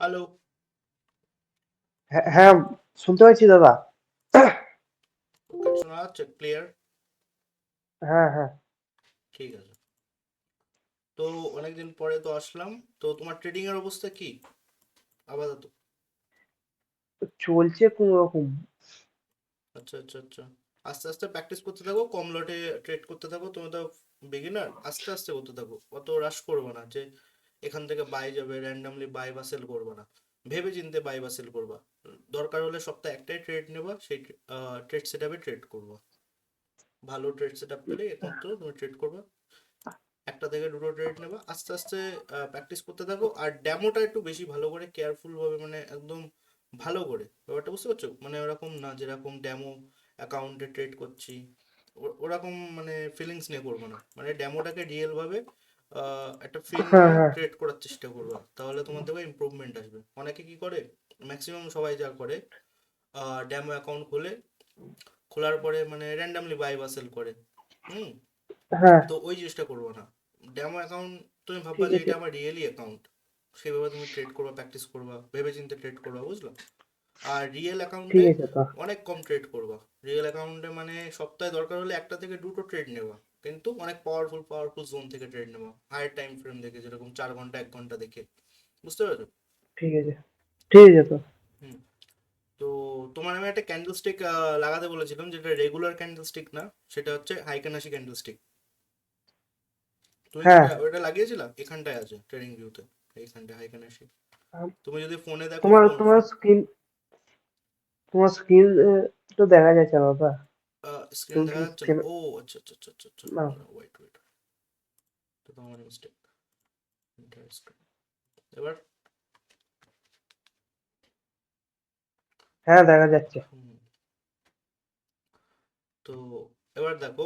Hello. হ্যাঁ, হ্যাঁ, শুনতে পাচ্ছি দাদা। ওকে, শোনা যাচ্ছে ক্লিয়ার? হ্যাঁ, হ্যাঁ। ঠিক আছে। তো অনেকদিন পরে তো আসলাম। তো তোমার ট্রেডিং এর অবস্থা কি আপাতত? চলছে কোন রকম। আচ্ছা আচ্ছা আচ্ছা। আস্তে আস্তে প্র্যাকটিস করতে থাকো, কম লটে ট্রেড করতে থাকো। তুমি তো বিগিনার, আস্তে আস্তে করতে থাকো, অত রাশ করবে না যে এখান থেকে বাই যাবে, র্যান্ডামলি বাই বা সেল করবে না। ভেবে চিন্তে বাই বা সেল করবা। দরকার হলে সপ্তাহে একটাই ট্রেড নেবা, সেই ট্রেড সেট আপে ট্রেড করবা। ভালো ট্রেড সেট আপ পেলে একমাত্র তুমি ট্রেড করবা। একটা থেকে দুটো ট্রেড নেবা, আস্তে আস্তে প্র্যাকটিস করতে থাকো। আর ড্যামোটা একটু বেশি ভালো করে কেয়ারফুল ভাবে, মানে একদম ভালো করে, ব্যাপারটা বুঝতে পারছো? মানে ওরকম না যেরকম ড্যামো অ্যাকাউন্টে ট্রেড করছি ওরকম মানে ফিলিংস নিয়ে করবো না। মানে ড্যামোটাকে রিয়েল ভাবে একটা ফিল হ্যাঁ, নিয়ে হ্যাঁ। ট্রেড করার চেষ্টা করবা, তাহলে তোমার দেখবে ইমপ্রুভমেন্ট আসবে। অনেকে কি করে, ম্যাক্সিমাম সবাই যা করে, ড্যামো অ্যাকাউন্ট খোলে, খোলার পরে মানে র্যান্ডামলি বাই বা সেল করে। হুম। হ্যাঁ, তো ওই জিনিসটা করবো না। ডেমো অ্যাকাউন্ট তুমি ভাববা ঠিক যে আছে। এটা আমার রিয়েলি অ্যাকাউন্ট, সেভাবে তুমি ট্রেড করবা, প্র্যাকটিস করবা, ভেবে চিন্তে ট্রেড করবা, বুঝলো? আর রিয়েল ঠিক অ্যাকাউন্টে আছে তো। অনেক কম ট্রেড করবা। রিয়েল অ্যাকাউন্টে মানে সপ্তাহে দরকার হলে একটা থেকে দুটো ট্রেড নেবা, কিন্তু অনেক পাওয়ারফুল পাওয়ারফুল জোন থেকে ট্রেড নেবা, হায়ার টাইম ফ্রেম দেখে, যেরকম 4 ঘন্টা 1 ঘন্টা দেখে। বুঝতে পেরেছো? ঠিক আছে। ঠিক আছে তো। হুম। তো তোমার আমি একটা ক্যান্ডেল স্টিক লাগাতে বলেছিলাম, যেটা রেগুলার ক্যান্ডেল স্টিক না, সেটা হচ্ছে হাইকানাসি ক্যান্ডেল স্টিক। তুমি কি হ্যাঁ। ওটা ওটা লাগিয়েছিলা? এখানটায় আছে ট্রেডিং ভিউতে, এইখানটায় হাইকানাসি। আম, তুমি যদি ফোনে দেখো, তোমার ফোন তোমার ফোন স্ক্রিন তোমার স্ক্রিন তো দেখা যাচ্ছে না দাদা। স্ক্রিন তুমি কি দেখা যাচ্ছে না? ও আচ্ছা আচ্ছা আচ্ছা আচ্ছা আচ্ছা। না। ওয়েট ওয়েট, তো তোমার মিস্টেক। এবার হ্যাঁ, দেখা যাচ্ছে। হুম, তো এবার দেখো,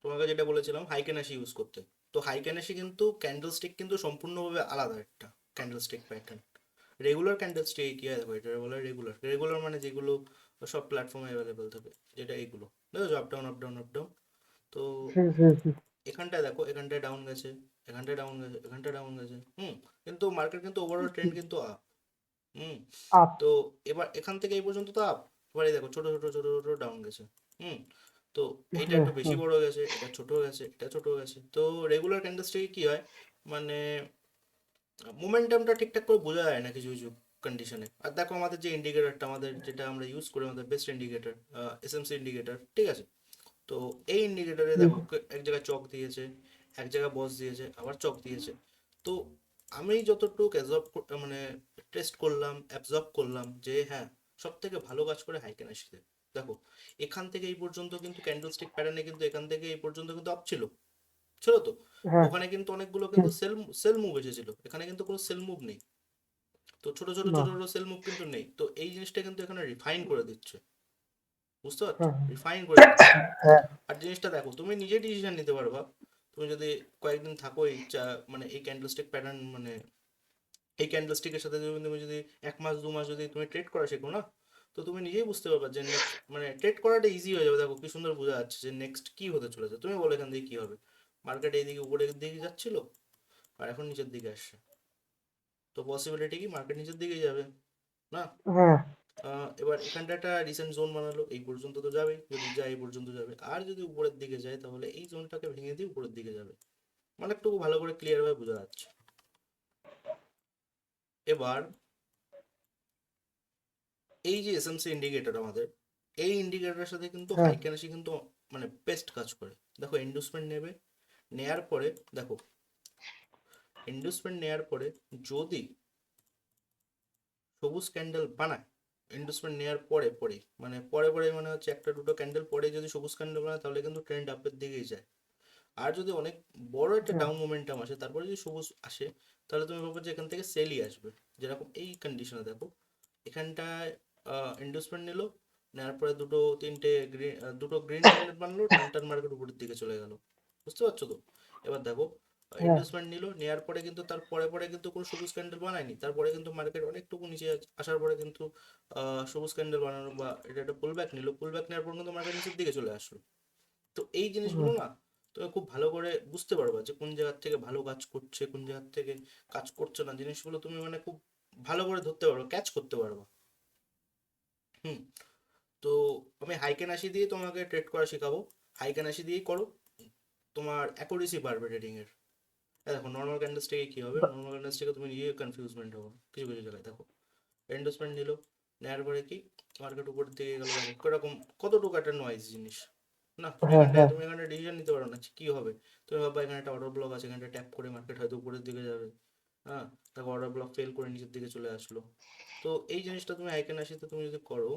তোমাকে যেটা বলেছিলাম হাইকেনাশি ইউজ করতে। তো হাইকেনাশি কিন্তু ক্যান্ডেল স্টিক কিন্তু সম্পূর্ণভাবে আলাদা একটা candle stick pattern. Regular candle stick কি হয় দেখো, এটা বলে রেগুলার। রেগুলার মানে যেগুলো সব প্ল্যাটফর্মে অ্যাভেলেবেল থাকে, যেটা এইগুলো দেখো, up down up down up down. তো হুম, হুম, হুম। এখানটায় দেখো, এখানটায় ডাউন গেছে, এখানটায় ডাউন গেছে, এখানটায় ডাউন গেছে। হুম। কিন্তু মার্কেট কিন্তু ওভারঅল ট্রেন্ড কিন্তু আপ। হুম। আপ। তো এবার এখান থেকে এই পর্যন্ত তো আপ। এবারে দেখো ছোট ছোট ছোট ছোট ডাউন গেছে। হুম। তো এইটা হুম, একটু বেশি হুম। বড় গেছে, এটা ছোট গেছে, এটা ছোট গেছে। তো রেগুলার ক্যান্ডেলস্টিকে কি হয়, মানে মোমেন্টামটা ঠিকঠাক করে বোঝা যায় না কিছু কিছু কন্ডিশনে। আর দেখো আমাদের যে ইন্ডিকেটরটা, আমাদের যেটা আমরা ইউজ করি, আমাদের বেস্ট ইন্ডিকেটর, এসএমসি ইন্ডিকেটর, ঠিক আছে? তো এই ইন্ডিকেটরে হুম, দেখো এক জায়গায় চক দিয়েছে, এক জায়গায় বস দিয়েছে, আবার চক দিয়েছে। তো আমি যতটুকু মানে টেস্ট করলাম, অ্যাবজর্ব করলাম যে হ্যাঁ, সব থেকে ভালো কাজ করে হাইকেন আসিতে। দেখো, এখান থেকে এই পর্যন্ত কিন্তু ক্যান্ডেলস্টিক প্যাটার্নে কিন্তু এখান থেকে এই পর্যন্ত কিন্তু আপ ছিল, ছিল তো। হ্যাঁ। ওখানে কিন্তু অনেকগুলো কিন্তু হুম। সেল সেল মুভ এসেছিল, এখানে কিন্তু কোনো সেল মুভ নেই। তো ছোট ছোট না। ছোট ছোট সেল মুভ কিন্তু নেই। তো এই জিনিসটা কিন্তু এখানে রিফাইন করে দিচ্ছে, বুঝতে পারছো? হ্যাঁ, রিফাইন করে দিচ্ছে। হ্যাঁ। আর জিনিসটা দেখো, তুমি নিজে ডিসিশন নিতে পারবা। তুমি যদি কয়েকদিন থাকো এই মানে এই ক্যান্ডেলস্টিক প্যাটার্ন, মানে এই ক্যান্ডেলস্টিকের সাথে যদি তুমি যদি 1 মাস 2 মাস যদি তুমি ট্রেড করা শেখো না, তো তুমি নিজেই বুঝতে পারবা যে নেক্সট মানে ট্রেড করাটা ইজি হয়ে যাবে। দেখো কি সুন্দর বোঝা যাচ্ছে যে নেক্সট কি হতে চলেছে। তুমি বলো এখান থেকে কি হবে। মার্কেট এইদিকে উপরের দিকে যাচ্ছিল, আর এখন নিচের দিকে আসছে। তো পসিবিলিটি কি মার্কেট নিচের দিকেই যাবে না? হ্যাঁ। এবার এখানটা একটা রিসেন্ট জোন বানালো, এই পর্যন্ত তো যাবে, যদি যায় এই পর্যন্ত যাবে। আর যদি উপরের দিকে যায় তাহলে এই জোনটাকে ভেঙে দিয়ে উপরের দিকে যাবে। মানে একটু ভালো করে ক্লিয়ার ভাবে বোঝা যাচ্ছে। এবার এই যে এসএমসি ইন্ডিকেটর আমাদের, এই ইন্ডিকেটরের সাথে কিন্তু হ্যাঁ। হাইকেনাসি কিন্তু মানে বেস্ট কাজ করে। দেখো ইন্ডুসমেন্ট নেবে, নেয়ার পরে দেখো, ইন্ডুসমেন্ট নেয়ার পরে যদি সবুজ ক্যান্ডেল বানায়, ইন্ডুসমেন্ট নেওয়ার পরে পরে মানে পরে পরে মানে হচ্ছে একটা দুটো ক্যান্ডেল পরে যদি সবুজ ক্যান্ডেল বানায়, তাহলে কিন্তু ট্রেন্ড আপের দিকেই যায়। আর যদি অনেক বড় একটা হ্যাঁ। ডাউন মোমেন্টাম আসে, তারপরে যদি সবুজ আসে, তাহলে তুমি ভাবো যে এখান থেকে সেলই আসবে। যেরকম এই কন্ডিশনে দেখো, এখানটায় ইন্ডাসমেন্ট নিল, নেওয়ার পরে দুটো তিনটে গ্রিন, দুটো গ্রিন ক্যান্ডেল বানলো, টান টান মার্কেট উপরের দিকে চলে গেল। বুঝতে পারছো তো? এবার দেখো, হ্যাঁ। ইন্ডাসমেন্ট নিল, নেওয়ার পরে কিন্তু তার পরে পরে কিন্তু কোনো সবুজ ক্যান্ডেল বানায়নি। তারপরে কিন্তু মার্কেট অনেকটুকু নিচে আসার পরে কিন্তু সবুজ ক্যান্ডেল বানানো বা এটা একটা পুল ব্যাক নিল, পুল ব্যাক নেওয়ার পর কিন্তু মার্কেট নিচের দিকে চলে আসলো। তো এই হুম। জিনিসগুলো না তুমি খুব ভালো করে বুঝতে পারবা যে কোন জায়গার থেকে ভালো কাজ করছে, কোন জায়গার থেকে কাজ করছে না। জিনিসগুলো তুমি মানে খুব ভালো করে ধরতে পারবো, ক্যাচ করতে পারবো। হুম। তো আমি হাইকেন আশি দিয়ে তোমাকে ট্রেড করা শেখাবো, হাইকেন আশি দিয়েই করো, তোমার অ্যাকুরেসি বাড়বে ট্রেডিং এর। দেখো নর্মাল ক্যান্ডেলস্টিকে কি হবে, বা- নর্মাল ক্যান্ডেলস্টিকে তুমি নিজে কনফিউজমেন্ট হবে কিছু কিছু জায়গায়। দেখো এন্ডোসমেন্ট নিল, নেওয়ার পরে কি মার্কেট উপর দিকে গেল, দেখো কিরকম, কতটুকু একটা নয়েজ জিনিস না। হ্যাঁ এখানটায় হ্যাঁ তুমি এখানে ডিসিশন নিতে পারো না কি হবে। তুমি ভাববা এখানে একটা অর্ডার ব্লক আছে, এখানটা ট্যাপ করে মার্কেট হয়তো উপরের দিকে যাবে। হ্যাঁ, দেখো অর্ডার ব্লক ফেল করে নিচের দিকে চলে আসলো। তো এই জিনিসটা তুমি আইকেন আসিতে তুমি যদি করো,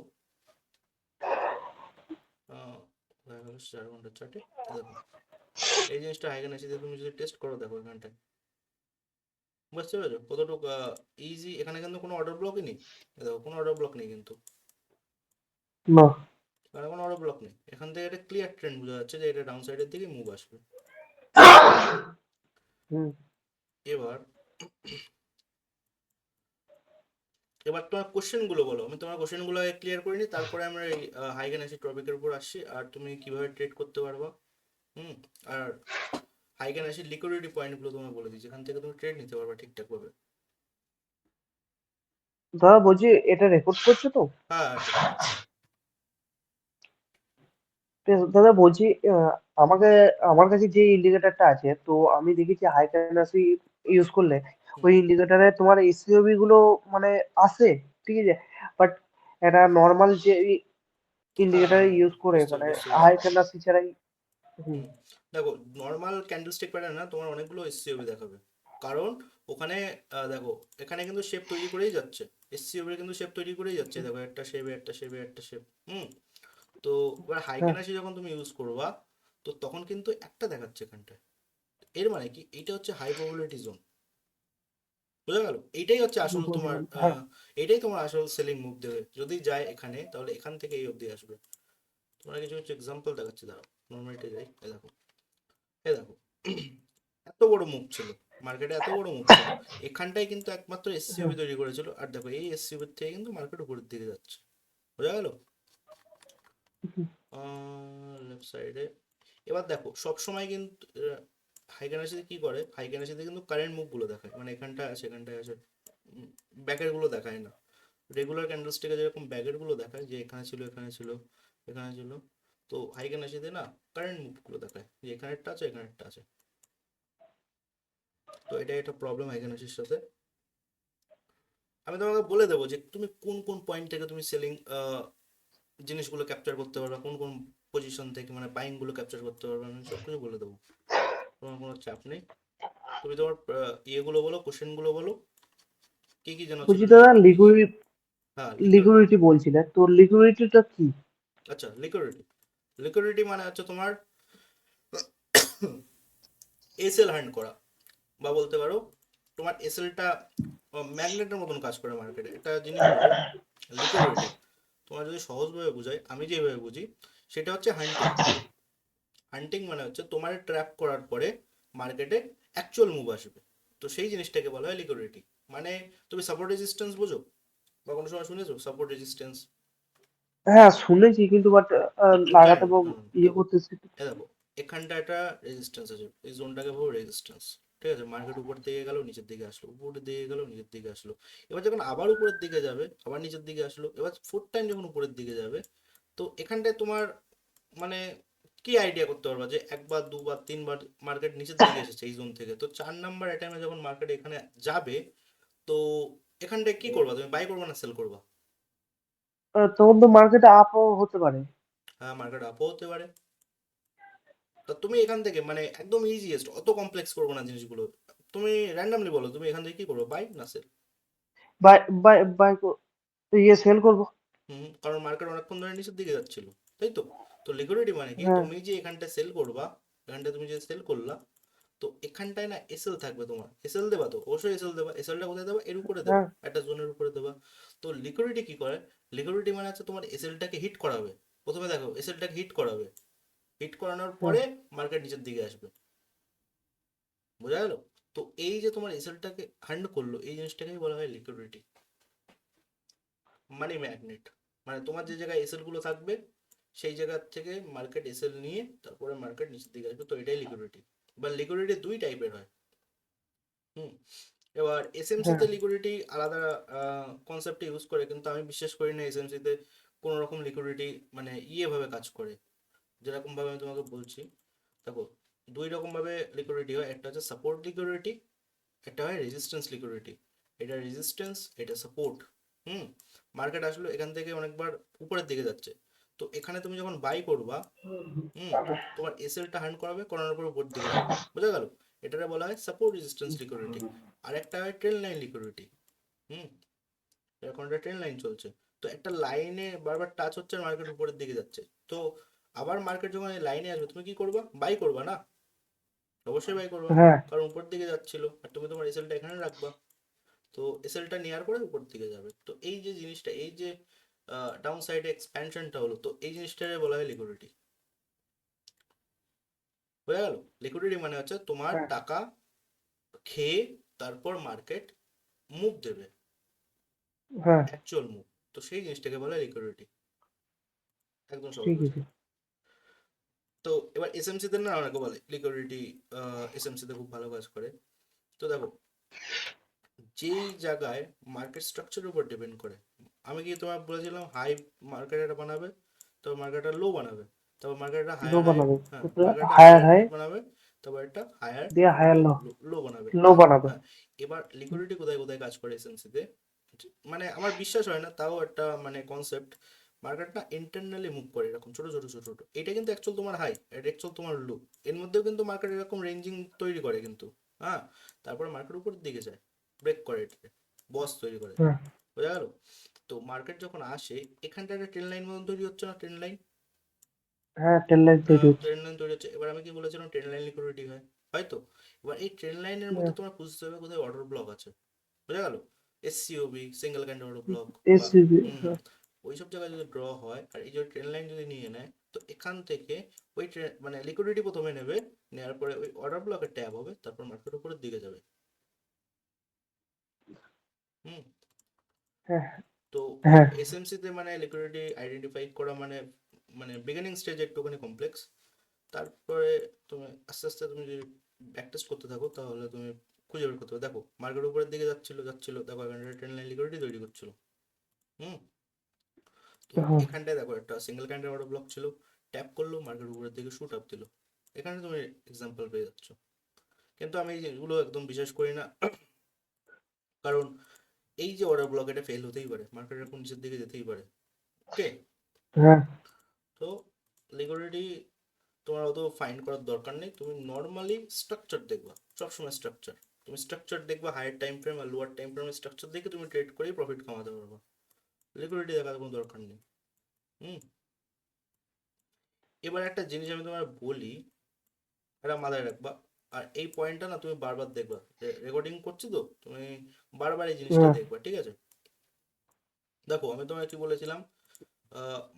দেখা গেলো 4 ঘন্টার চার্টে, দেখো এই জিনিসটা আইকেন আসিতে তুমি যদি টেস্ট করো, দেখো এখানটায় বুঝতে পেরেছো কতটুকু ইজি। এখানে কিন্তু কোনো অর্ডার ব্লকই নেই, দেখো কোনো অর্ডার ব্লক নেই কিন্তু, না। আর কোনো অর্ডার ব্লক নেই। এখান থেকে একটা ক্লিয়ার ট্রেন্ড বোঝা যাচ্ছে যে এটা ডাউন সাইডের দিকে মুভ আসবে। হুম। এবার এবার তোমার কোশ্চেন গুলো বলো, আমি তোমার কোশ্চেন গুলো ক্লিয়ার করে নিই, তারপরে আমরা এই হাইগেন অ্যাসিড টপিকের উপর আসছি, আর তুমি কিভাবে ট্রেড করতে পারবা। হুম। আর হাইগেন অ্যাসিড লিকুইডিটি পয়েন্ট গুলো তোমায় বলে দিই, যেখান থেকে তুমি ট্রেড নিতে পারবা ঠিকঠাক ভাবে। দাদা বলছি, এটা রেকর্ড করছো তো? হ্যাঁ ঠিক আছে। তো দাদা বলছি, আহ, আমাকে আমার কাছে যে ইন্ডিকেটরটা আছে, তো আমি দেখেছি হাই ক্যান্ডেলসি ইউজ করলে হুম। ওই ইন্ডিকেটরে তোমার এসিওবি গুলো মানে আসে, ঠিক আছে, বাট একটা নর্মাল যে হ্যাঁ ইন্ডিকেটর হ্যাঁ, ইউজ করে বুঝতে মানে বুঝতে পেরেছি। হাই ক্যান্ডেলসি ছাড়াই। হুম। হুম। দেখো নর্মাল ক্যান্ডেলস্টিক প্যাটার্ন না, তোমার অনেকগুলো এসসিওবি দেখাবে, কারণ ওখানে দেখো এখানে কিন্তু শেপ তৈরি করেই যাচ্ছে, এসসিওবি কিন্তু শেপ তৈরি করেই যাচ্ছে, দেখো একটা শেপে একটা শেপে একটা শেপ। হুম। তো এবার হ্যাঁ। হাইকেনাসি যখন তুমি ইউজ করবা, তো তখন কিন্তু একটা দেখাচ্ছে এখানটায়, এর মানে কি এইটা হচ্ছে হাই প্রবাবিলিটি জোন। বোঝা গেল, এইটাই হচ্ছে আসল তোমার হ্যাঁ। এইটাই তোমার আসল সেলিং মুভ দেবে, যদি যায় এখানে তাহলে এখান থেকে এই অবধি আসবে। তোমরা কিছু কিছু এক্সাম্পল দেখাচ্ছি, দাঁড়াও নর্মালিটি যাই, এই দেখো, এই দেখো এত বড় মুভ ছিল, মার্কেটে এত বড় মুভ ছিল, এখানটায় কিন্তু একমাত্র এসসিওবি হ্যাঁ। তৈরি করেছিল, আর দেখো এই এসসিওবি থেকে কিন্তু মার্কেট উপরের দিকে যাচ্ছে। বোঝা গেল লেফট সাইডে। এবার দেখো সব সময় কিন্তু হাইকেনাসিতে কি করে, হাইকেনাসিতে কিন্তু কারেন্ট মুভ গুলো দেখায়, মানে এখানটায় আছে এখানটায় আছে, ব্যাকের গুলো দেখায় না। রেগুলার ক্যান্ডেলস্টিকে যেরকম ব্যাকের গুলো দেখায় যে এখানে ছিল এখানে ছিল এখানে ছিল, তো হাইকেনাসিতে না কারেন্ট মুভ গুলো দেখায় যে এখানেরটা আছে এখানেরটা আছে। তো এটা একটা প্রবলেম হাইকেনাসির সাথে। আমি তোমাকে বলে দেবো যে তুমি কোন কোন পয়েন্ট থেকে তুমি সেলিং জিনিসগুলো ক্যাপচার করতে পারবে, কোন কোন পজিশন থেকে মানে বাইং গুলো ক্যাপচার করতে পারবে, আমি সব কিছু বলে দেবো, তোমার কোনো চাপ নেই। তুমি তোমার ইয়েগুলো বলো, কোশ্চেন গুলো বলো, কি কি যেন ছিল বলছি দাদা, নেক্সট। লিকুইড হ্যাঁ লিকুইডিটি বলছিলেন, তো লিকুইডিটিটা কি? আচ্ছা লিকুইডিটি, লিকুইডিটি মানে হচ্ছে তোমার এসএল হ্যান্ড করা, বা বলতে পারো তোমার এসএলটা ম্যাগনেটের মতন কাজ করে মার্কেটে, একটা জিনিস বোঝো লিকুইডিটি। তোমার যদি সহজভাবে বুঝাই, আমি যেভাবে বুঝি, সেটা হচ্ছে হান্টিং। হান্টিং মানে হচ্ছে তোমার ট্র্যাপ করার পরে মার্কেটে অ্যাকচুয়াল মুভ আসবে, তো সেই জিনিসটাকে বলা হয় লিকুইডিটি। মানে তুমি সাপোর্ট রেজিস্ট্যান্স বোঝো, বা কোনো সময় শুনেছো সাপোর্ট রেজিস্ট্যান্স। হ্যাঁ শুনেছি, কিন্তু বাট কেন লাগাতে বা না, ইয়ে দেখো করতেছি। এ দেখো এখানটা একটা রেজিস্ট্যান্স আছে, এই জোনটাকে বলবো রেজিস্ট্যান্স। ঠিক আছে, মার্কেট উপর দিকে গেল নিচের দিকে আসলো, উপরের দিকে গেল নিচের দিকে আসলো, এবার যখন আবার উপরের দিকে যাবে আবার নিচের দিকে আসলো, এবার ফোর্থ টাইম যখন উপরের দিকে যাবে, তো এখানটায় তোমার মানে কি আইডিয়া করতে পারবা যে একবার দুবার তিনবার মার্কেট নিচের দিকে এসেছে এই জোন থেকে, তো 4 নাম্বার টাইমে যখন মার্কেট এখানে যাবে, তো এখানটায় কি করবা, তুমি বাই করবা না সেল করবা। তখন তো মার্কেটে আপও হতে পারে। হ্যাঁ মার্কেট আপও হতে পারে। তা তুমি এখান থেকে মানে একদম ইজিয়েস্ট, অত কমপ্লেক্স করবো না জিনিসগুলো, তুমি র্যান্ডামলি বলো তুমি এখান থেকে কি করবো, বাই না সেল। বাই বাই বাই ইয়ে সেল করবো। হুম, কারণ মার্কেট অনেকক্ষণ ধরে নিচের দিকে যাচ্ছিল, তাই তো। তো লিকুইডিটি মানে কি, হ্যাঁ। তুমি যে এখানটায় সেল করবা, এখানটায় তুমি যে সেল করলা, তো এখানটায় না এসএল থাকবে, তোমার এসএল দেবা, তো অবশ্যই এসএল দেবা, এসএলটা কোথায় দেবা, এর উপরে দেবা, হ্যাঁ। একটা জোনের উপরে দেবা। তো লিকুইডিটি কি করে, লিকুইডিটি মানে হচ্ছে তোমার এসএলটাকে হিট করাবে, প্রথমে দেখো এসএলটাকে হিট করাবে, হিট করানোর হ্যাঁ। পরে মার্কেট নিচের দিকে আসবে। বোঝা গেল। তো এই যে তোমার এসএলটাকে হান্ড করলো, এই জিনিসটাকেই বলা হয় লিকুইডিটি, মানি ম্যাগনেট। মানে তোমার যে জায়গায় এসএল গুলো থাকবে, সেই জায়গা থেকে মার্কেট এসএল নিয়ে তারপরে মার্কেট নিচের দিকে আসবে, তো এটাই লিকুইডিটি। বা লিকুইডিটি দুই টাইপের হয়। হুম। এবার এসএমসি হ্যাঁ তে লিকুইডিটি আলাদা কনসেপ্টে ইউজ করে, কিন্তু আমি বিশ্বাস করি না এসএমসি তে কোনো রকম লিকুইডিটি মানে ভাবে কাজ করে। যেরকম ভাবে আমি তোমাকে বলছি, দেখো দুই রকম ভাবে লিকুইডিটি হয়, একটা হচ্ছে সাপোর্ট লিকুইডিটি, একটা হয় রেজিস্ট্যান্স লিকুইডিটি। এটা রেজিস্ট্যান্স, এটা সাপোর্ট। হুম। মার্কেট আসলে এখান থেকে অনেকবার উপরের দিকে যাচ্ছে, তো এখানে তুমি যখন বাই করবা, হুম, তোমার এসএলটা হান্ড করাবে, করানোর পর উপর দিকে যাবে, বোঝা গেল? এটাকে বলা হয় সাপোর্ট রেজিস্ট্যান্স লিকুইডিটি। আর একটা হয় ট্রেল লাইন লিকুইডিটি। হুম। এখন একটা ট্রেন লাইন চলছে, তো একটা লাইনে বারবার টাচ হচ্ছে, মার্কেট উপরের দিকে যাচ্ছে। তো আবার মার্কেট যখন এই লাইনে আসবে, তুমি কি করবা? বাই করবা না? অবশ্যই বাই করবা, হ্যাঁ কারণ উপর দিকে যাচ্ছিল, আর তুমি তোমার এসএলটা এখানে রাখবা। তো এসএলটা নেওয়ার পরে উপর দিকে যাবে। তো এই যে জিনিসটা, এই যে ডাউন সাইডে এক্সপ্যানশনটা হলো, তো এই জিনিসটাকে বলা হয় লিকুইডিটি। হয়ে গেল? লিকুইডিটি মানে হচ্ছে তোমার হ্যাঁ টাকা খেয়ে তারপর মার্কেট মুভ দেবে, হ্যাঁ অ্যাকচুয়াল মুভ। তো সেই জিনিসটাকে বলা হয় লিকুইডিটি, একদম সহজ ঠিক ভাষায়। আছে। তো এবার এসএমসি তে না অনেকে বলে লিকুইডিটি এসএমসি তে খুব ভালো কাজ করে। তো দেখো, যেই জায়গায় মার্কেট স্ট্রাকচারের উপর ডিপেন্ড করে, আমি কি তোমার বলেছিলাম হাই মার্কেট এটা বানাবে, তারপর মার্কেটটা লো বানাবে, তারপর মার্কেটটা লো হায়ার হাই, বানাবে, হ্যাঁ তারপরে মার্কেটটা হায়ার হায়ার হাই বানাবে, তারপর একটা হায়ার দিয়ে হায়ার লো, লো বানাবে। লো বানাবে। হ্যাঁ। এবার লিকুইডিটি কোথায় কোথায় কাজ করে এসএমসি তে, মানে আমার বিশ্বাস হয় না, তাও একটা মানে কনসেপ্ট। মার্কেটটা ইন্টারনালি মুভ করে এরকম ছোট ছোট ছোট ছোট, এটা কিন্তু অ্যাকচুয়াল তোমার হাই, এটা অ্যাকচুয়াল তোমার লো। এর মধ্যেও কিন্তু মার্কেট এরকম রেঞ্জিং তৈরি করে কিন্তু। হ্যাঁ। তারপরে মার্কেট উপরের দিকে যায়, ব্রেক করে, এটাকে বস তৈরি করে। হ্যাঁ বোঝা গেল? তো মার্কেট যখন আসে, এখানটা একটা ট্রেন লাইন মতন তৈরি হচ্ছে না, ট্রেন লাইন? হ্যাঁ ট্রেন লাইন তৈরি হচ্ছে। ট্রেন লাইন তৈরি হচ্ছে। এবার আমি কি বলেছিলাম, ট্রেন লাইন লিকুইডিটি হয়, হয়তো। এবার এই ট্রেন লাইনের মধ্যে তোমার বুঝতে হবে কোথায় অর্ডার ব্লক আছে। বোঝা গেল? এসসিওবি, সিঙ্গেল ক্যান্ডেল অর্ডার ব্লক, বা এসিবি। ওইসব জায়গায় যদি ড্র হয়, আর এই যে ট্রেন লাইন যদি নিয়ে নেয়, তো এখান থেকে ওই ট্রেন মানে লিকুইডিটি প্রথমে নেবে, নেওয়ার পরে ওই অর্ডার ব্লকের ট্যাব হবে, তারপর মার্কেট উপরের দিকে যাবে। হুম। হ্যাঁ তো হ্যাঁ এসএমসি তে মানে লিকুইডিটি আইডেন্টিফাই করা মানে মানে বিগিনিং স্টেজে একটুখানি কমপ্লেক্স। তারপরে তুমি আস্তে আস্তে তুমি যদি প্র্যাকটিস করতে থাকো, তাহলে তুমি খুঁজে বের করতে পারবে। দেখো মার্কেট উপরের দিকে যাচ্ছিল যাচ্ছিল, দেখো এখানে ট্রেন লাইন লিকুইডিটি তৈরি করছিল। হুম। তো হ্যাঁ এখানটায় দেখো একটা সিঙ্গেল ক্যান্ডেল অর্ডার ব্লক ছিল, ট্যাপ করলো, মার্কেট উপরের দিকে শুট আপ দিল। এখানে তুমি এক্সাম্পল পেয়ে যাচ্ছ। কিন্তু আমি এই জিনিসগুলো একদম বিশ্বাস করি না, কারণ এই যে অর্ডার ব্লক, এটা ফেল হতেই পারে, মার্কেট এরকম নিচের দিকে যেতেই পারে। ওকে। হ্যাঁ তো লিকুইডিটি তোমার অত ফাইন্ড করার দরকার নেই, তুমি নর্মালি স্ট্রাকচার দেখবা, সবসময় স্ট্রাকচার। তুমি স্ট্রাকচার দেখবা, হায়ার টাইম ফ্রেম আর লোয়ার টাইম ফ্রেমের স্ট্রাকচার দেখে তুমি ট্রেড করেই প্রফিট কামাতে পারবা। লিকুইডিটি দেখার কোনো দরকার নেই। হুম। এবার একটা জিনিস আমি তোমার বলি, এটা মাথায় রাখবা। আর এই পয়েন্টটা না তুমি বারবার দেখবা, রেকর্ডিং করছি তো, তুমি বারবার এই জিনিসটা হ্যাঁ দেখবা, ঠিক আছে? দেখো আমি তোমায় কি বলেছিলাম,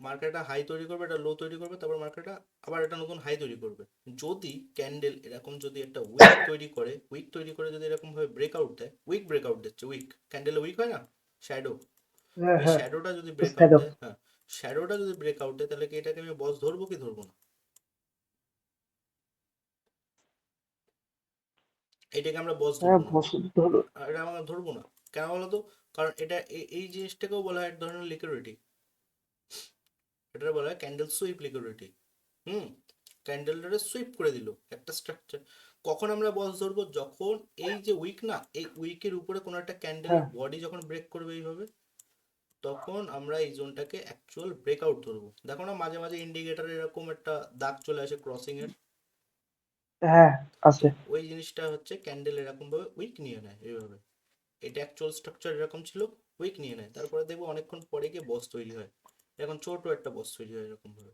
মার্কেটটা হাই তৈরি করবে, একটা লো তৈরি করবে, তারপর মার্কেটটা আবার একটা নতুন হাই তৈরি করবে। যদি ক্যান্ডেল এরকম যদি একটা উইক তৈরি করে, উইক তৈরি করে যদি এরকম ভাবে ব্রেকআউট দেয়, উইক ব্রেকআউট দিচ্ছে, উইক ক্যান্ডেলে উইক হয় না, শ্যাডো, হ্যাঁ ওই হ্যাঁ শ্যাডোটা যদি ব্রেকআউট শ্যাডো। দেয়, হ্যাঁ, শ্যাডোটা যদি ব্রেকআউট দেয়, তাহলে কি এটাকে আমি বস ধরবো কি ধরবো না? এটাকে আমরা বস হ্যাঁ ধরবো না, বছর ধরো। এটা আমরা ধরবো না। কেন বলো তো? কারণ এটা এই জিনিসটাকেও বলা হয় এক ধরনের লিকুইডিটি, এটা বলা হয় ক্যান্ডেল সুইপ লিকুইডিটি। হুম। ক্যান্ডেলটারে সুইপ করে দিল একটা স্ট্রাকচার। কখন আমরা বস ধরবো? যখন এই যে উইক না, এই উইকের উপরে কোনো একটা ক্যান্ডেলের হ্যাঁ বডি যখন ব্রেক করবে এইভাবে, তখন আমরা এই জোনটাকে অ্যাকচুয়াল ব্রেকআউট ধরবো। দেখো না মাঝে মাঝে ইন্ডিকেটারে এরকম একটা দাগ চলে আসে ক্রসিং এর, হ্যাঁ তো আছে। ওই জিনিসটা হচ্ছে ক্যান্ডেল এরকম ভাবে উইক নিয়ে নেয় এইভাবে। এটা অ্যাকচুয়াল স্ট্রাকচার এরকম ছিল, উইক নিয়ে নেয়, তারপরে দেখবো অনেকক্ষণ পরে গিয়ে বস তৈরি হয়। এখন ছোট একটা বস তৈরি হয় এরকম ভাবে,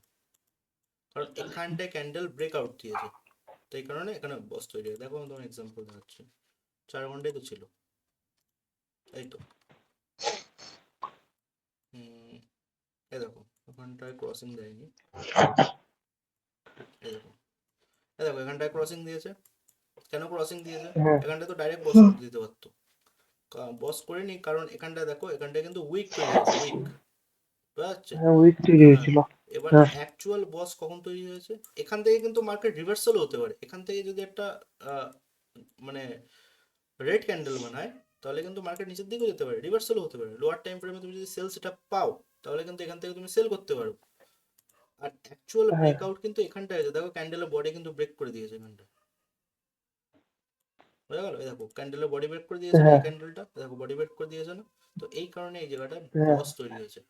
কারণ এখানটায় ক্যান্ডেল ব্রেকআউট দিয়েছে, তাই কারণে এখানে বস তৈরি হয়। দেখো আমি তোমার এক্সাম্পল দেখাচ্ছি, 4 ঘন্টায় তো ছিল, এই তো। হুম। এই দেখো ওখানটায় ক্রসিং দেয়নি, এই দেখো, এই দেখো এখানটায় ক্রসিং দিয়েছে। কেন ক্রসিং দিয়েছে? হ্যাঁ এখানটায় তো ডাইরেক্ট বস করে দিতে পারতো, বস করেনি, কারণ এখানটায় দেখো, এখানটায় কিন্তু উইক তৈরি হয়েছে, উইক, বোঝা যাচ্ছে? হ্যাঁ উইক তৈরি হ্যাঁ। হয়েছিল। এবার হ্যাঁ অ্যাকচুয়াল বস কখন তৈরি হয়েছে? এখান থেকে কিন্তু মার্কেট রিভার্সালও হতে পারে, এখান থেকে যদি একটা আহ, মানে রেড ক্যান্ডেল বানায়, তাহলে কিন্তু মার্কেট নিচের দিকেও যেতে পারে, রিভার্সালও হতে পারে। লোয়ার টাইম ফ্রেমে তুমি যদি সেল সেটা পাও, তাহলে কিন্তু এখান থেকে তুমি সেল করতে পারো। আর অ্যাকচুয়াল হ্যাঁ, ব্রেকআউট কিন্তু এখানটায় আছে, দেখো ক্যান্ডেলের বডি কিন্তু ব্রেক করে দিয়েছে এখানটা, বোঝা গেল? এই দেখো ক্যান্ডেলের বডি ব্রেক করে দিয়েছে না, হ্যাঁ, এই ক্যান্ডেলটা দেখো বডি ব্রেক করে দিয়েছে না? তো এই কারণে এই জায়গাটা হ্যাঁ, পজ তৈরি হয়েছে,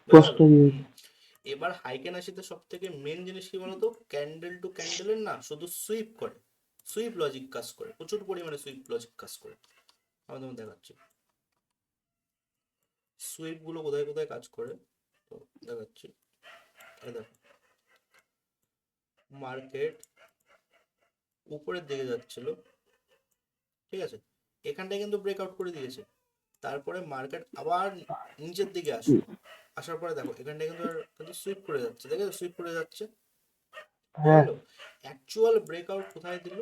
বোঝা পোস্ট গেল? তৈরি হুম। হয়েছে। এবার হাইকেন আসিতে সব থেকে মেন জিনিস কি বলতো, ক্যান্ডেল টু ক্যান্ডেলের না শুধু সুইপ করে, সুইপ লজিক কাজ করে, প্রচুর পরিমাণে সুইপ লজিক কাজ করে। আমি তোমাকে দেখাচ্ছি সুইপ গুলো কোথায় কোথায় কাজ করে, তো দেখাচ্ছি। এই দেখো, মার্কেট উপরের দিকে যাচ্ছিল, ঠিক আছে, এখানটায় কিন্তু ব্রেকআউট করে দিয়েছে। তারপরে মার্কেট আবার নিচের দিকে আসলো, আসার পরে দেখো এখানটায় কিন্তু কিন্তু সুইপ করে যাচ্ছে, দেখে সুইপ করে যাচ্ছে, বোঝা হ্যাঁ, গেল? অ্যাকচুয়াল ব্রেকআউট কোথায় দিল?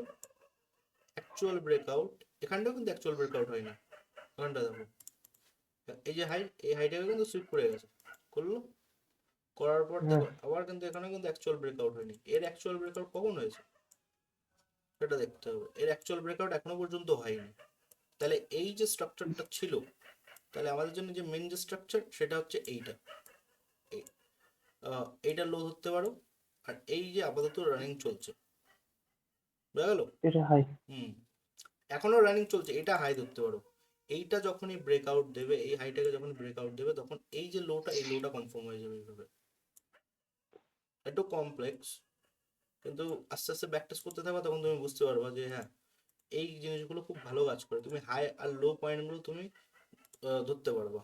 অ্যাকচুয়াল ব্রেকআউট এখানটাও কিন্তু অ্যাকচুয়াল ব্রেকআউট হয়নি, এখানটা দেখো, এই যে হাই, এই হাইটাকে কিন্তু সুইপ করে গেছে, করলো, করার পর হ্যাঁ, দেখো আবার কিন্তু এখানে কিন্তু অ্যাকচুয়াল ব্রেকআউট হয়নি। এর অ্যাকচুয়াল ব্রেকআউট কখন হয়েছে সেটা দেখতে হবে, এর অ্যাকচুয়াল ব্রেকআউট এখনো পর্যন্ত হয়নি। তাহলে এই যে স্ট্রাকচারটা ছিল, তাহলে আমাদের জন্য যে মেন যে স্ট্রাকচার সেটা হচ্ছে এইটা, এই এইটা লো ধরতে পারো, আর এই যে আপাতত রানিং চলছে, বুঝা গেল? এটা হাই। হুম, এখনো রানিং চলছে, এটা হাই ধরতে পারো। এইটা যখনই ব্রেকআউট দেবে, এই হাইটাকে যখন ব্রেকআউট দেবে, তখন এই যে লোটা, এই লোটা কনফার্ম হয়ে যাবে এইভাবে। একটু কমপ্লেক্স, কিন্তু আস্তে আস্তে প্র্যাকটিস করতে থাকবে, তখন তুমি বুঝতে পারবা যে হ্যাঁ, এই জিনিসগুলো খুব ভালো কাজ করে, তুমি হাই আর লো পয়েন্টগুলো তুমি ধরতে পারবা।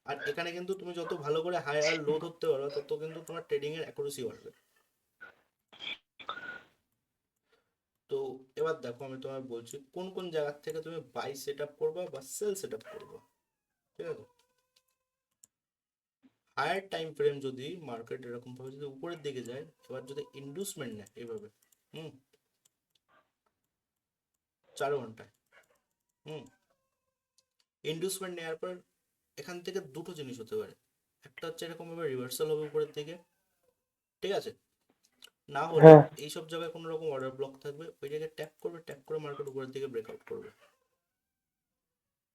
আর এখানে কিন্তু তুমি যত ভালো করে হাই আর লো ধরতে পারবে, তত কিন্তু তোমার ট্রেডিং এর অ্যাকুরেসি বাড়বে। তো এবার দেখো আমি তোমায় বলছি কোন কোন জায়গা থেকে তুমি বাই সেট আপ করবা বা সেল সেট আপ করবা, ঠিক আছে? হায়ার টাইম ফ্রেম যদি মার্কেট এরকম ভাবে যদি উপরের দিকে যায়, এবার যদি ইন্ডুসমেন্ট নেয় এভাবে, হুম, 4 ঘন্টায়, হুম, ইন্ডুসমেন্ট নেওয়ার পর এখান থেকে দুটো জিনিস হতে পারে, একটা হচ্ছে এরকম ভাবে রিভার্সাল হবে উপরের দিকে, ঠিক আছে, না হলে হ্যাঁ, এইসব জায়গায় কোনো রকম অর্ডার ব্লক থাকবে, ওই জায়গায় ট্যাপ করবে, ট্যাপ করে মার্কেট উপরের দিকে ব্রেকআউট করবে,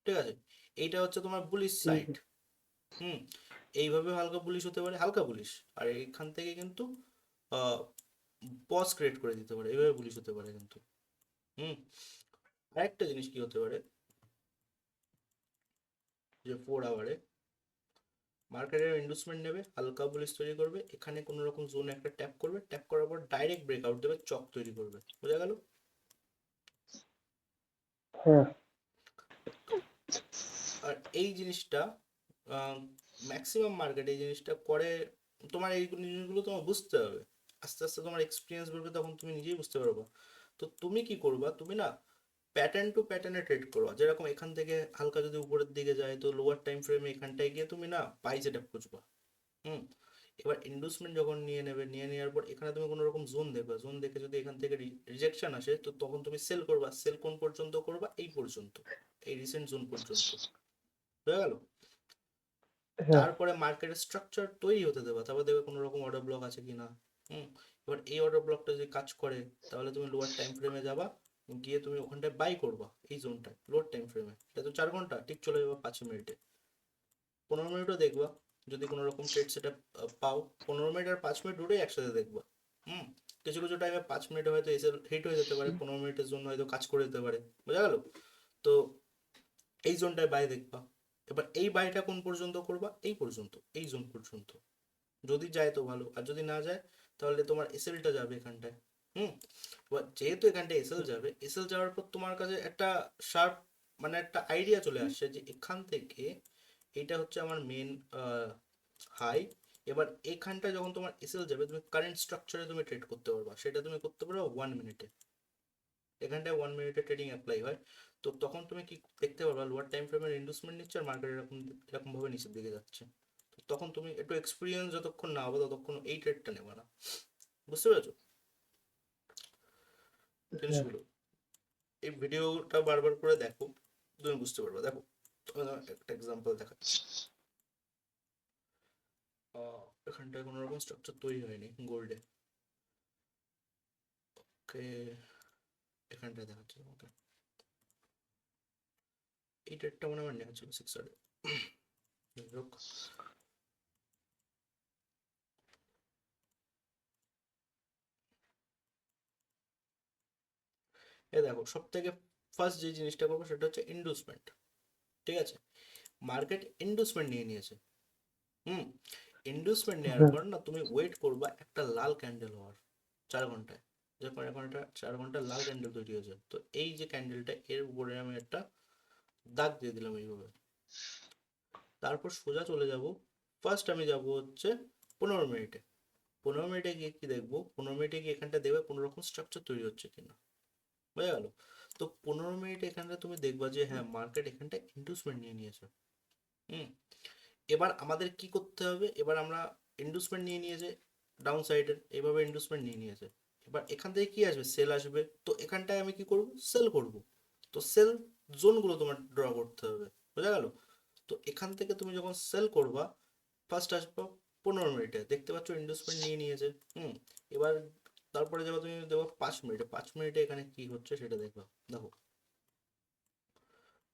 ঠিক আছে? এইটা হচ্ছে তোমার বুলিশ সাইড। হুম, এইভাবে হালকা বুলিশ হতে পারে, হালকা বুলিশ, আর এইখান থেকে কিন্তু পজ ক্রিয়েট করে দিতে পারে, এইভাবে বুলিশ হতে পারে কিন্তু। হুম, আরেকটা জিনিস কি হতে পারে, যে 4 আওয়ারে মার্কেটের ইন্ডুসমেন্ট নেবে, হালকা বুলিশ তৈরি করবে, এখানে কোনো রকম জোনে একটা ট্যাপ করবে, ট্যাপ করার পর ডাইরেক্ট ব্রেকআউট দেবে, চক তৈরি করবে, বোঝা গেল? হ্যাঁ, আর এই জিনিসটা ম্যাক্সিমাম মার্কেট এই জিনিসটা করে, তোমার এই জিনিসগুলো তোমার বুঝতে হবে, আস্তে আস্তে তোমার এক্সপিরিয়েন্স বাড়বে, তখন তুমি নিজেই বুঝতে পারবে। তো তুমি কি করবা, তুমি না প্যাটার্ন টু প্যাটার্নে ট্রেড করবা, যেরকম এখান থেকে হালকা যদি উপরের দিকে যায়, তো লোয়ার টাইম ফ্রেমে এখানটায় গিয়ে তুমি না বাই সেট আপ খুঁজবা। হুম, এবার ইন্ডুসমেন্ট যখন নিয়ে নেবে, নিয়ে নেওয়ার পর এখানে তুমি কোনো রকম জোন দেখবে, জোন দেখে যদি এখান থেকে রিজেকশন আসে, তো তখন তুমি সেল করবা, সেল কোন পর্যন্ত করবা, এই পর্যন্ত, এই রিসেন্ট জোন পর্যন্ত, হয়ে গেল? হ্যাঁ, তারপরে মার্কেটের স্ট্রাকচার তৈরি হতে দেবা, তারপর দেখবে কোনো রকম অর্ডার ব্লক আছে কিনা। হুম, এবার এই অর্ডার ব্লকটা যদি কাজ করে, তাহলে তুমি লোয়ার টাইম ফ্রেমে যাবা, গিয়ে তুমি ওখানটায় বাই করবা, এই জোনটায় লোয়ার টাইম ফ্রেমে, এটা তো 4 ঘন্টা, ঠিক চলে যাবে 5 মিনিটে, 15 মিনিটও দেখবা, যদি কোনো রকম ট্রেড সেটা পাও, 15 মিনিট আর 5 মিনিট দুটোই একসাথে দেখবা। হুম, কিছু কিছু টাইমে 5 মিনিটে হয়তো এসে হিট হয়ে যেতে পারে, 15 মিনিটের জন্য হয়তো কাজ করে দিতে পারে, বোঝা গেল? তো এই জোনটায় বাই দেখবা। এবার এই বাইটা কোন পর্যন্ত করবা, এই পর্যন্ত, এই জোন পর্যন্ত, যদি যায় তো ভালো, আর যদি না যায়, তাহলে তোমার এসএলটা যাবে এখানটায়। হুম, এবার যেহেতু এখানটায় এসএল যাবে, এসএল যাওয়ার পর তোমার কাছে একটা শার্প, মানে একটা আইডিয়া চলে আসছে যে এখান থেকে এইটা হচ্ছে আমার মেন হাই। এবার এখানটা যখন তোমার এসএল যাবে, তুমি কারেন্ট স্ট্রাকচারে তুমি ট্রেড করতে পারবা, সেটা তুমি করতে পারো 1 মিনিটে, এখানটায় 1 মিনিটে ট্রেডিং অ্যাপ্লাই হয়। তো তখন তুমি কি দেখতে পারবা, লোয়ার টাইম ফ্রেমের ইন্ডুসমেন্ট নিচ্ছে, আর মার্কেট এরকম এরকম ভাবে নিচের দিকে যাচ্ছে। তো তখন তুমি একটু এক্সপিরিয়েন্স যতক্ষণ না হবে, ততক্ষণ এই ট্রেডটা নেবে না, বুঝতে পেরেছো হ্যাঁ, জিনিসগুলো? এই ভিডিওটা বারবার করে দেখো, তুমি বুঝতে পারবে। দেখো তোমায় একটা এক্সাম্পল দেখাচ্ছি, এখানটায় কোনো রকম স্ট্রাকচার তৈরি হয়নি গোল্ডে, ওকে, এখানটায় দেখাচ্ছি তোমাকে, এই ট্রেডটা মনে হয় আমার নেওয়া ছিল 600 হোক। এ দেখো সব থেকে ফার্স্ট যে জিনিসটা করবো সেটা হচ্ছে ইন্ডুসমেন্ট। ঠিক আছে, মার্কেট ইন্ডুসমেন্ট নিয়ে নিয়েছে। হুম, ইন্ডুসমেন্ট নেওয়ার হুম, পর না তুমি ওয়েট করবা একটা লাল ক্যান্ডেল হওয়ার 4 ঘন্টায়। যখন এখন একটা 4 ঘন্টা লাল ক্যান্ডেল তৈরি হয়েছে, তো এই যে ক্যান্ডেলটা এর উপরে আমি একটা দাগ দিয়ে দিলাম এইভাবে। তারপর সোজা চলে যাব, ফার্স্ট আমি যাব হচ্ছে 15 মিনিটে। 15 মিনিটে গিয়ে কি দেখবো, 15 মিনিটে গিয়ে এখানটা দেখবে কোনো রকম স্ট্রাকচার তৈরি হচ্ছে কিনা। বোঝা গেল? তো 15 মিনিটে এখানটা তুমি দেখবা যে হ্যাঁ মার্কেট এখানটা ইন্ডুসমেন্ট নিয়ে নিয়েছে। হুম, এবার আমাদের কি করতে হবে, এবার আমরা ইন্ডুসমেন্ট নিয়ে নিয়েছে ডাউন সাইডের, এভাবে ইন্ডুসমেন্ট নিয়ে নিয়েছে। এবার এখান থেকে কি আসবে, সেল আসবে, তো এখানটায় আমি কি করব, সেল করব। তো সেল জোনগুলো তোমার ড্র করতে হবে। বোঝা গেল? তো এখান থেকে তুমি যখন সেল করবা, ফার্স্ট আসবো 15 মিনিটে, দেখতে পাচ্ছ ইন্ডুসমেন্ট নিয়ে নিয়েছে। হুম, এবার তারপরে যাবো, তুমি দেবো 5 মিনিটে। 5 মিনিটে এখানে কি হচ্ছে সেটা দেখবা। দেখো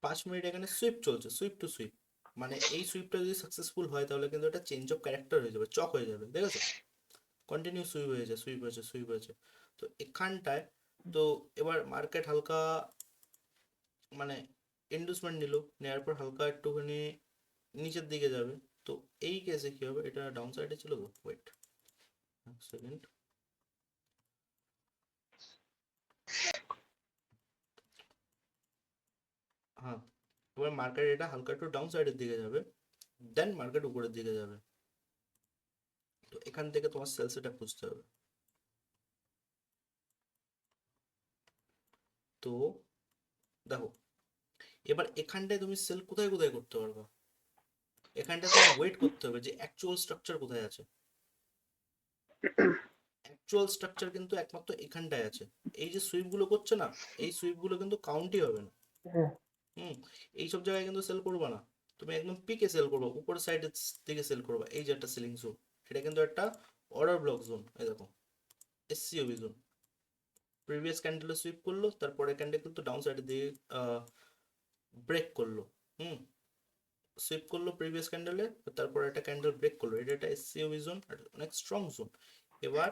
5 মিনিট এখানে সুইপ চলছে, সুইপ টু সুইপ। মানে এই সুইপটা যদি সাকসেসফুল হয় তাহলে কিন্তু এটা চেঞ্জ অফ ক্যারেক্টার হয়ে যাবে, চক হয়ে যাবে। দেখেছো? কন্টিনিউ সুইপ হয়েছে, সুইপ হয়েছে, সুইপ হয়েছে। তো এখানটায় তো এবার মার্কেট হালকা মানে ইন্ডুসমেন্ট নিল, নেওয়ার পর হালকা একটুখানি নিচের দিকে যাবে। তো এই কেসে কি হবে, এটা ডাউন সাইডে ছিল তো, ওয়েট সেকেন্ড। হ্যাঁ, এবার মার্কেট এটা হালকা একটু ডাউন সাইডের দিকে যাবে, দেন মার্কেট উপরের দিকে যাবে। তো এখান থেকে তোমার সেল সেটা খুঁজতে হবে। তো দেখো, এবার এখানটায় তুমি সেল কোথায় কোথায় করতে পারবা, এখানটায় তোমার ওয়েট করতে হবে যে অ্যাকচুয়াল স্ট্রাকচার কোথায় আছে। অ্যাকচুয়াল স্ট্রাকচার কিন্তু একমাত্র এখানটায় আছে। এই যে সুইপ গুলো করছে না, এই সুইপ গুলো কিন্তু কাউন্টই হবে না। হ্যাঁ, হুম, এইসব জায়গায় কিন্তু সেল করবা না। তুমি একদম পিকে সেল করবা, উপর সাইডের দিকে সেল করবা। এই যে একটা সেলিং জোন, এটা কিন্তু একটা অর্ডার ব্লক জোন। এই দেখো, এসসিওবি জোন। প্রিভিয়াস ক্যান্ডেলে সুইপ করলো, তারপরে ক্যান্ডেল কিন্তু ডাউন সাইডে দিয়ে ব্রেক করলো। হুম, সুইপ করলো প্রিভিয়াস ক্যান্ডেলে, তারপর একটা ক্যান্ডেল ব্রেক করলো, এটা একটা এসসিওবি জোন, অনেক স্ট্রং জোন। এবার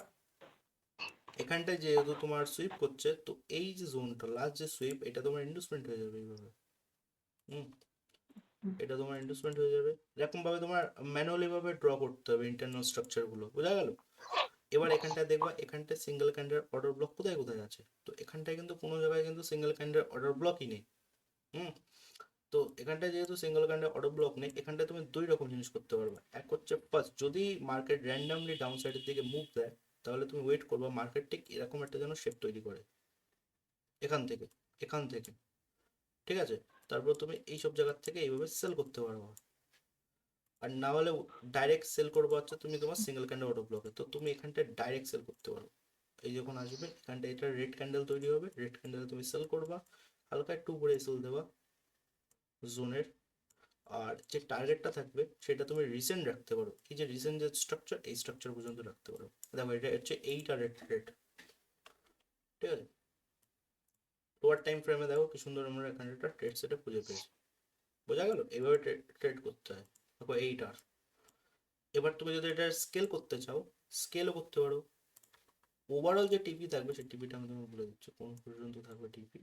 এখানটায় যেহেতু তোমার সুইপ করছে, তো এই যে জোনটা লাস্ট যে সুইপ, এটা তোমার ইন্ডুসমেন্ট হয়ে যাবে এইভাবে। হুম, এটা তোমার ইন্ডুসমেন্ট হয়ে যাবে। এরকম ভাবে তোমার ম্যানুয়ালি ভাবে ড্র করতে হবে ইন্টারনাল স্ট্রাকচার গুলো। বোঝা গেল? এবার এখানটায় দেখবা, এখানটায় সিঙ্গেল ক্যান্ডেল অর্ডার ব্লক কোথায় কোথায় আছে। তো এখানটায় কিন্তু কোনো জায়গায় কিন্তু সিঙ্গেল ক্যান্ডেল অর্ডার ব্লকই নেই। হুম, তো এখানটায় যেহেতু সিঙ্গেল ক্যান্ডেল অর্ডার ব্লক নেই, এখানটায় তুমি দুই রকম জিনিস করতে পারবে। এক হচ্ছে ফার্স্ট, যদি মার্কেট র্যান্ডামলি ডাউন সাইডের দিকে মুভ দেয়, তাহলে তুমি ওয়েট করবা মার্কেট ঠিক এরকম একটা যেন শেপ তৈরি করে এখান থেকে, এখান থেকে। ঠিক আছে, তারপর তুমি এইসব জায়গার থেকে এইভাবে সেল করতে পারবে। আর না হলে ডাইরেক্ট সেল করবো হচ্ছে তুমি তোমার সিঙ্গেল ক্যান্ডেল অটো ব্লকে, তো তুমি এখানটায় ডাইরেক্ট সেল করতে পারো। এই যখন আসবে এখানটা, এটা রেড ক্যান্ডেল তৈরি হবে, রেড ক্যান্ডেলে তুমি সেল করবা, হালকা একটু উপরে সেল দেবা জোনের। আর যে টার্গেটটা থাকবে সেটা তুমি রিসেন্ট রাখতে পারো, এই যে রিসেন্ট যে স্ট্রাকচার, এই স্ট্রাকচার পর্যন্ত রাখতে পারো। দেখো এটা হচ্ছে এইটা রেড রেড। ঠিক আছে, লোয়ার টাইম ফ্রেমে দেখো কি সুন্দর আমরা এখানে একটা ট্রেড সেটা খুঁজে পেয়েছি। বোঝা গেল? এইভাবে ট্রেড করতে হয়। দেখো এইটার, এবার তুমি যদি এটা স্কেল করতে চাও, স্কেলও করতে পারো। ওভারঅল যে টিপি থাকবে সেই টিপিটা আমি তোমাকে বলে দিচ্ছি কোন পর্যন্ত থাকবে টিপি।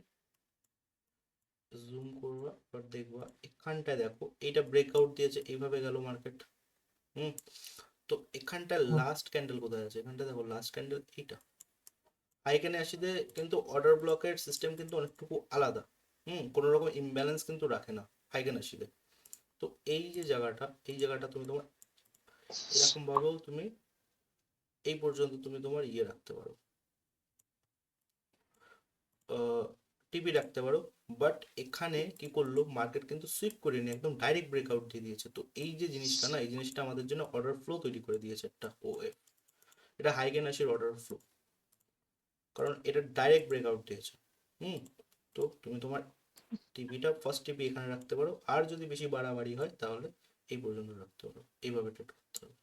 জুম করবা, এবার দেখবা এখানটায় দেখো এইটা ব্রেকআউট দিয়েছে, এইভাবে গেল মার্কেট। হুম, তো এখানটা হুম, লাস্ট ক্যান্ডেল কোথায় আছে, এখানটা দেখো লাস্ট ক্যান্ডেল এইটা। হাইকেনে আসিতে কিন্তু অর্ডার ব্লকের সিস্টেম কিন্তু অনেকটুকু আলাদা। হুম, কোনো রকম ইমব্যালেন্স কিন্তু রাখে না হাইকেন আসিতে। তো এই যে জায়গাটা, এই জায়গাটা তুমি তোমার এরকম ভাবেও তুমি এই পর্যন্ত তুমি তোমার ইয়ে রাখতে পারো, টিপি রাখতে পারো। বাট এখানে কি করলো মার্কেট, কিন্তু সুইপ করেনি, একদম ডাইরেক্ট ব্রেকআউট দিয়ে দিয়েছে। তো এই যে জিনিসটা না, এই জিনিসটা আমাদের জন্য অর্ডার ফ্লো তৈরি করে দিয়েছে একটা ও এফ। এটা হাইগেনাসির অর্ডার ফ্লো, কারণ এটা ডাইরেক্ট ব্রেকআউট দিয়েছে। হুম, তো তুমি তোমার টিপিটা ফার্স্ট টিপি এখানে রাখতে পারো, আর যদি বেশি বাড়াবাড়ি হয় তাহলে এই পর্যন্ত রাখতে পারো। এইভাবে ট্রেড করতে হবে।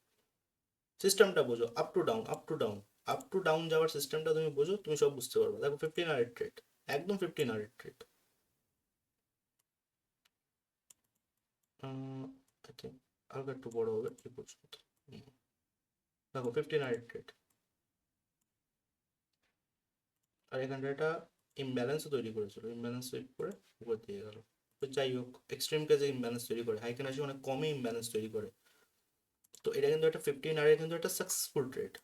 সিস্টেমটা বোঝো, up to down, up to down, up to down যাওয়ার সিস্টেমটা তুমি বোঝো, তুমি সব বুঝতে পারবে। দেখো 15 আওয়ার ট্রেড, একদম 15 আওয়ার ট্রেড। আই থিঙ্ক হালকা একটু বড় হবে এই পর্যন্ত। দেখো 15 ট্রেড, আর এখানটা একটা ইমব্যালেন্স তৈরি করেছিল, ইমব্যালেন্স তৈরি করে উপর দিয়ে গেল। তো যাই হোক, এক্সট্রিম কেসে ইমব্যালেন্স তৈরি করে, হাইকেন আসে অনেক কমই ইমব্যালেন্স তৈরি করে। তো এটা কিন্তু একটা 15 কিন্তু একটা সাকসেসফুল ট্রেড,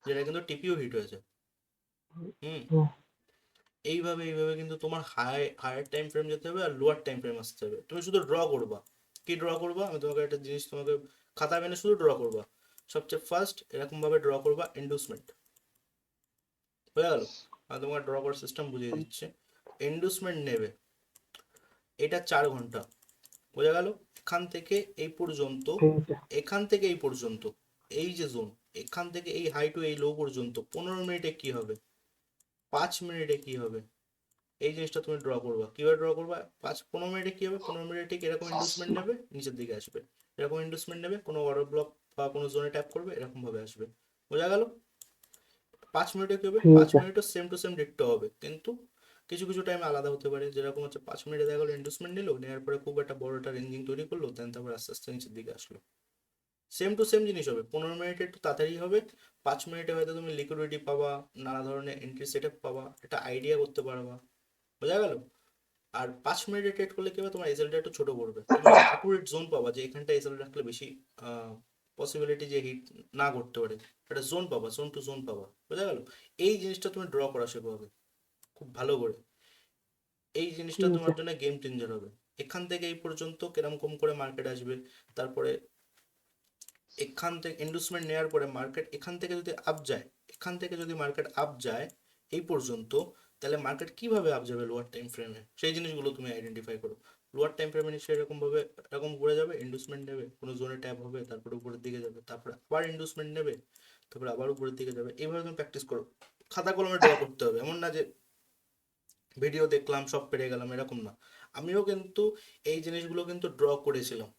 যেটা কিন্তু টিপিও হিট হয়েছে। হুম। হুম, এইভাবে এইভাবে কিন্তু তোমার হায়ার টাইম ফ্রেম যেতে হবে আর লোয়ার টাইম ফ্রেম আসতে হবে। তুমি শুধু ড্র করবা। কি ড্র করবা? আমি তোমাকে একটা জিনিস তোমাকে খাতা মেনে শুধু ড্র করবা। সবচেয়ে ফার্স্ট এরকম ভাবে ড্র করবা ইন্ডুসমেন্ট। হয়ে গেল? আমি তোমাকে ড্র করার সিস্টেম বুঝিয়ে দিচ্ছি। ইন্ডুসমেন্ট নেবে, এটা 4 ঘন্টা। বোঝা গেল? এখান থেকে এই পর্যন্ত, ঠিক আছে। এখান থেকে এই পর্যন্ত, এই যে জোন, এখান থেকে এই হাই টু এই লো পর্যন্ত 15 মিনিটে কি হবে, 5 মিনিটে কি হবে, এই জিনিসটা তুমি ড্র করবা। কিভাবে ড্র করবা? 15 মিনিটে কি হবে, 15 মিনিটে ঠিক এরকম ইন্ডুসমেন্ট নেবে, নিচের দিকে আসবে। এরকম ইন্ডুসমেন্ট নেবে, কোনো অর্ডার ব্লক বা কোনো জোনে ট্যাপ করবে, এরকম ভাবে আসবে। বোঝা গেল? 5 মিনিটে কি হবে, ঠিক 5 আছে। মিনিটও সেম টু সেম ডিটটো হবে, কিন্তু কিছু কিছু টাইমে আলাদা হতে পারে। যেরকম হচ্ছে 5 মিনিটে দেখা গেলো ইন্ডুসমেন্ট নিলো, নেওয়ার পরে খুব একটা বড় একটা রেঞ্জিং তৈরি করলো, দেন তারপর আস্তে আস্তে নিচের দিকে আসলো। সেম টু সেম জিনিস হবে। 15 মিনিটে একটু তাড়াতাড়ি হবে, 5 মিনিটে হয়তো তুমি লিকুইডিটি পাবা, নানা ধরনের এন্ট্রি সেট পাবা, একটা আইডিয়া করতে পারবা। বোঝা গেল? আর 5 মিনিটে ট্রেড করলে কি হবে, তোমার এসএলটা একটু ছোট পড়বে, তুমি অ্যাকুরেট জোন পাবা যে এখানটা এসএল রাখলে বেশি পসিবিলিটি যে হিট না করতে পারে, একটা জোন পাবা, জোন টু জোন পাবা। বোঝা গেল? এই জিনিসটা তুমি ড্র করা শেখো হবে খুব ভালো করে। এই জিনিসটা ঠিক আছে। তোমার জন্য গেম চেঞ্জার হবে। এখান থেকে এই পর্যন্ত কিরম কম করে মার্কেট আসবে, তারপরে এখান থেকে ইন্ডুসমেন্ট নেওয়ার পরে মার্কেট এখান থেকে যদি আপ যায়, এখান থেকে যদি মার্কেট আপ যায় এই পর্যন্ত, তাহলে মার্কেট কিভাবে আপ যাবে লোয়ার টাইম ফ্রেমে, সেই জিনিসগুলো তুমি আইডেন্টিফাই করো। লোয়ার টাইম ফ্রেমে নিশ্চয়ই এরকম ভাবে এরকম ঘুরে যাবে, ইন্ডুসমেন্ট নেবে, কোনো জোনে ট্যাপ হবে, তারপরে উপরের দিকে যাবে, তারপরে আবার ইন্ডুসমেন্ট নেবে, তারপরে আবার উপরের দিকে যাবে। এইভাবে তুমি প্র্যাকটিস করো। খাতা কলমে ড্র করতে হবে, এমন না যে ভিডিও দেখলাম সব পেরে গেলাম, এরকম না। আমিও কিন্তু এই জিনিসগুলো কিন্তু ড্র করেছিলাম।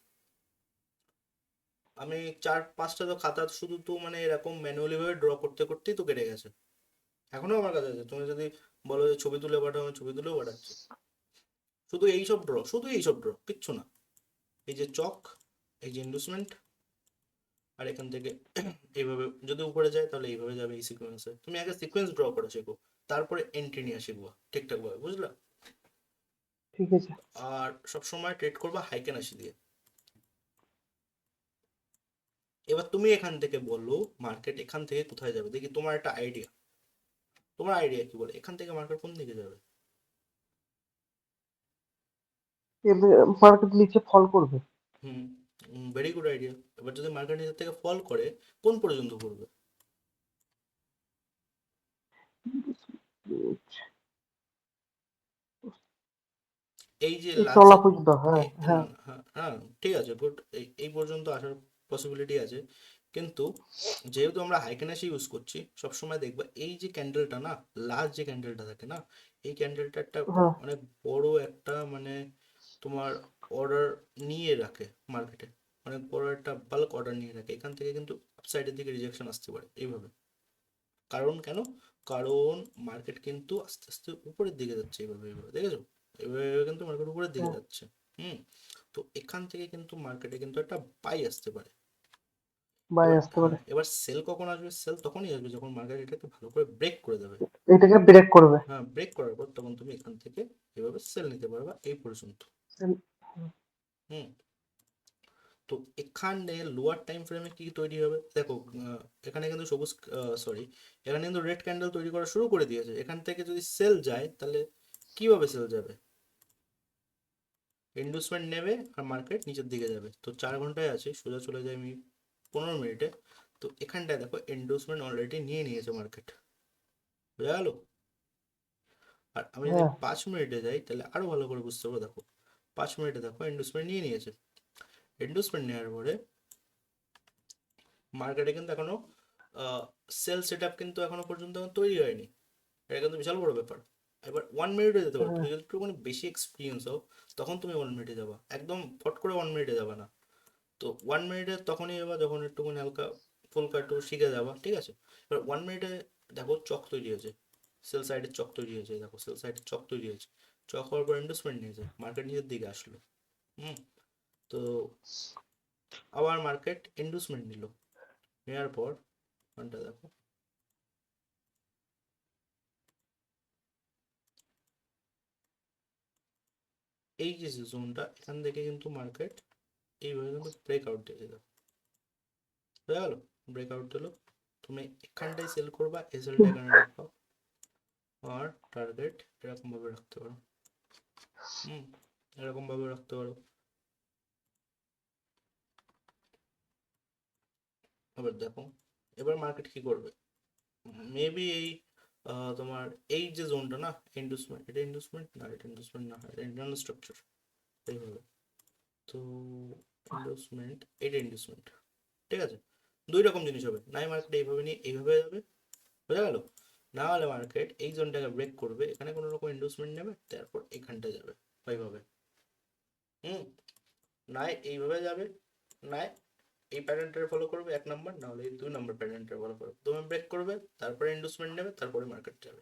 আমি 4-5টা তো খাতা শুধু তো মানে এরকম ম্যানুয়ালি ভাবে ড্র করতে করতেই তো কেটে গেছে। এখনো আমার কাছে আছে, তুমি যদি বলো যে ছবি তুলে পাঠাও, আমি ছবি তুলেও পাঠাচ্ছি। শুধু এইসব ড্র, শুধু এইসব ড্র, কিচ্ছু না। এই যে চক, এই যে ইন্ডুসমেন্ট, আর এখান থেকে এইভাবে যদি উপরে যায় তাহলে এইভাবে যাবে এই সিকোয়েন্সে। তুমি আগে সিকোয়েন্স ড্র করা শেখো, তারপরে এন্ট্রি নিয়ে শিখবা ঠিকঠাক ভাবে, বুঝলা? ঠিক আছে। আর সবসময় ট্রেড করবা হাইকেন আসি দিয়ে। এবার তুমি এখান থেকে বলো মার্কেট এখান থেকে কোথায় যাবে, দেখি তোমার একটা আইডিয়া। তোমার আইডিয়া কি বলে এখান থেকে মার্কেট কোন দিকে যাবে? এবার মার্কেট নিচে ফল করবে। হুম, ভেরি গুড আইডিয়া। এবার যদি মার্কেট নিজের থেকে ফল করে, কোন পর্যন্ত করবে? এই যে এই লাস্ট তলা যে পর্যন্ত, হ্যাঁ না হ্যাঁ। না, হ্যাঁ হ্যাঁ, ঠিক আছে, গুড। এই এই পর্যন্ত আসার পসিবিলিটি আছে, কিন্তু যেহেতু আমরা হাইকেনাসি ইউজ করছি, সবসময় দেখবা এই যে ক্যান্ডেলটা না, লাস্ট যে ক্যান্ডেলটা থাকে না, এই ক্যান্ডেলটা একটা হ্যাঁ অনেক বড় একটা মানে তোমার অর্ডার নিয়ে রাখে মার্কেটে, অনেক বড় একটা বাল্ক অর্ডার নিয়ে রাখে। এখান থেকে কিন্তু আপসাইডের দিকে রিজেকশন আসতে পারে এইভাবে। কারণ কেন? কারণ মার্কেট কিন্তু আস্তে আস্তে উপরের দিকে যাচ্ছে, এইভাবে এইভাবে দেখেছো? এইভাবে এইভাবে কিন্তু মার্কেট উপরের দিকে হ্যাঁ। যাচ্ছে। হুম। তো এখান থেকে কিন্তু মার্কেটে কিন্তু একটা বাই আসতে পারে। বাই এবার আসতে হ্যাঁ, পারে। এবার সেল কখন আসবে? সেল তখনই আসবে যখন মার্কেট এটাকে ভালো করে ব্রেক করে দেবে। এটাকে ব্রেক করবে। হ্যাঁ, ব্রেক করার পর তখন তুমি এখান থেকে এভাবে সেল নিতে পারবা এই পর্যন্ত। হুম। তো এখানে লোয়ার টাইম ফ্রেমে কি তৈরি হবে দেখো। এখানে কিন্তু সবুজ, সরি, এখানে কিন্তু রেড ক্যান্ডেল তৈরি করা শুরু করে দিয়েছে। এখান থেকে যদি সেল যায় তাহলে কিভাবে সেল যাবে? ইন্ডুসমেন্ট নেবে আর মার্কেট নিচের দিকে যাবে। তো 4 ঘন্টায় আছে, সোজা চলে যায় আমি 15 মিনিটে। তো এখানটায় দেখো ইন্ডুসমেন্ট অলরেডি নিয়ে নিয়েছে মার্কেট। বোঝা গেল? আর আমি যদি হ্যাঁ 5 মিনিটে যাই তাহলে আরো ভালো করে বুঝতে পারবো। দেখো 5 মিনিটে দেখো ইন্ডুসমেন্ট নিয়ে নিয়েছে। ইন্ডুসমেন্ট নেওয়ার পরে মার্কেটে কিন্তু এখনো সেল সেট আপ কিন্তু এখনো পর্যন্ত আমার তৈরি হয়নি। এটা কিন্তু বিশাল বড় ব্যাপার। এবার 1 মিনিটে যেতে পারো, হ্যাঁ। তুমি যদি একটুখানি বেশি এক্সপিরিয়েন্স হও তখন তুমি 1 মিনিটে যাবা, একদম ফট করে 1 মিনিটে যাবা না। তো 1 মিনিটে তখনই যাবা যখন একটুখানি হালকা ফুলকা একটু শিখে যাবা, ঠিক আছে? এবার 1 মিনিটে দেখো চক তৈরি হয়েছে, সেল সাইডের চক তৈরি হয়েছে, দেখো সেল সাইডের চক তৈরি হয়েছে। চক হওয়ার পর ইন্ডাসমেন্ট নিয়েছে, মার্কেট নিচের দিকে আসলো। হুম। তো আবার মার্কেট ইন্ডুসমেন্ট নিল, নেওয়ার পর কোনটা দেখো, এই যে জোনটা এখান থেকে কিন্তু মার্কেট এইভাবে কিন্তু ব্রেকআউট দিয়ে দিল, বুঝা গেল? ব্রেকআউট দিল, তুমি এখানটাই সেল করবা, এই সেলটা এখানে রাখবা, আর টার্গেট এরকম ভাবে রাখতে পারো। হুম, এরকম ভাবে রাখতে পারো। এবার দেখো, এবার মার্কেট কি করবে, মেবি এই তোমার এই যে জোনটা না, ইন্ডুসমেন্ট, এটা ইন্ডুসমেন্ট না, এটা ইন্ডুসমেন্ট না, এটা ইন্টারনাল স্ট্রাকচার এইভাবে। তো ইন্ডুসমেন্ট, এটা ইন্ডুসমেন্ট, ঠিক আছে? দুই রকম জিনিস হবে, নাই মার্কেট এইভাবে নিয়ে এইভাবে যাবে, বোঝা গেল? না হলে মার্কেট এই জোনটাকে ব্রেক করবে, এখানে কোনো রকম ইন্ডুসমেন্ট নেবে, তারপর এখানটা যাবে ওইভাবে। হুম, নাই এইভাবে যাবে, নাই এই প্যাটার্নটা ফলো করবে 1 নম্বর, না হলে এই 2 নম্বর প্যাটার্নটা ফলো করবে, তুমি ব্রেক করবে, তারপরে ইন্ডুসমেন্ট নেবে, তারপরে মার্কেট যাবে।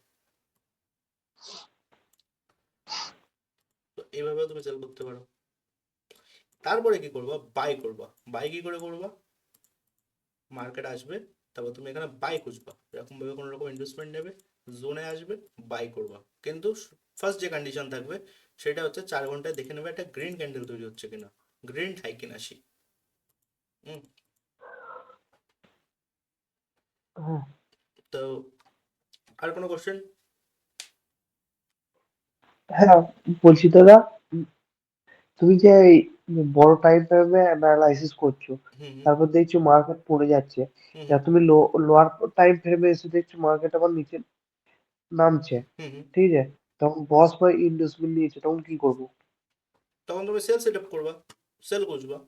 তো এইভাবেও তুমি সেল করতে পারো। তারপরে কি করবা, বাই করবা। বাই কি করে করবা, মার্কেট আসবে, তারপর তুমি এখানে বাই খুঁজবা, এরকম ভাবে কোনো রকম ইনভেস্টমেন্ট নেবে, জোনে আসবে, বাই করবা। কিন্তু ফার্স্ট যে কন্ডিশন থাকবে সেটা হচ্ছে 4 ঘন্টায় দেখে নেবে একটা গ্রিন ক্যান্ডেল তৈরি হচ্ছে কিনা, গ্রিন হাই কিনা সি। হুম, হ্যাঁ তো আর কোনো কোশ্চেন? হ্যাঁ বলছি দাদা, তুমি যে এই বড় টাইম ফ্রেমে অ্যানালাইসিস করছো, হুম হুম তারপর দেখছো মার্কেট পড়ে যাচ্ছে, হুম এবার তুমি লোয়ার টাইম ফ্রেমে এসে দেখছো মার্কেট আবার নিচে নামছে, হুম হুম। ঠিক আছে? তখন বস বা ইনভেস্টমেন্ট নিয়েছে, তখন কি করবো? তখন তুমি সেল সেট আপ করবা, সেল খুঁজবা।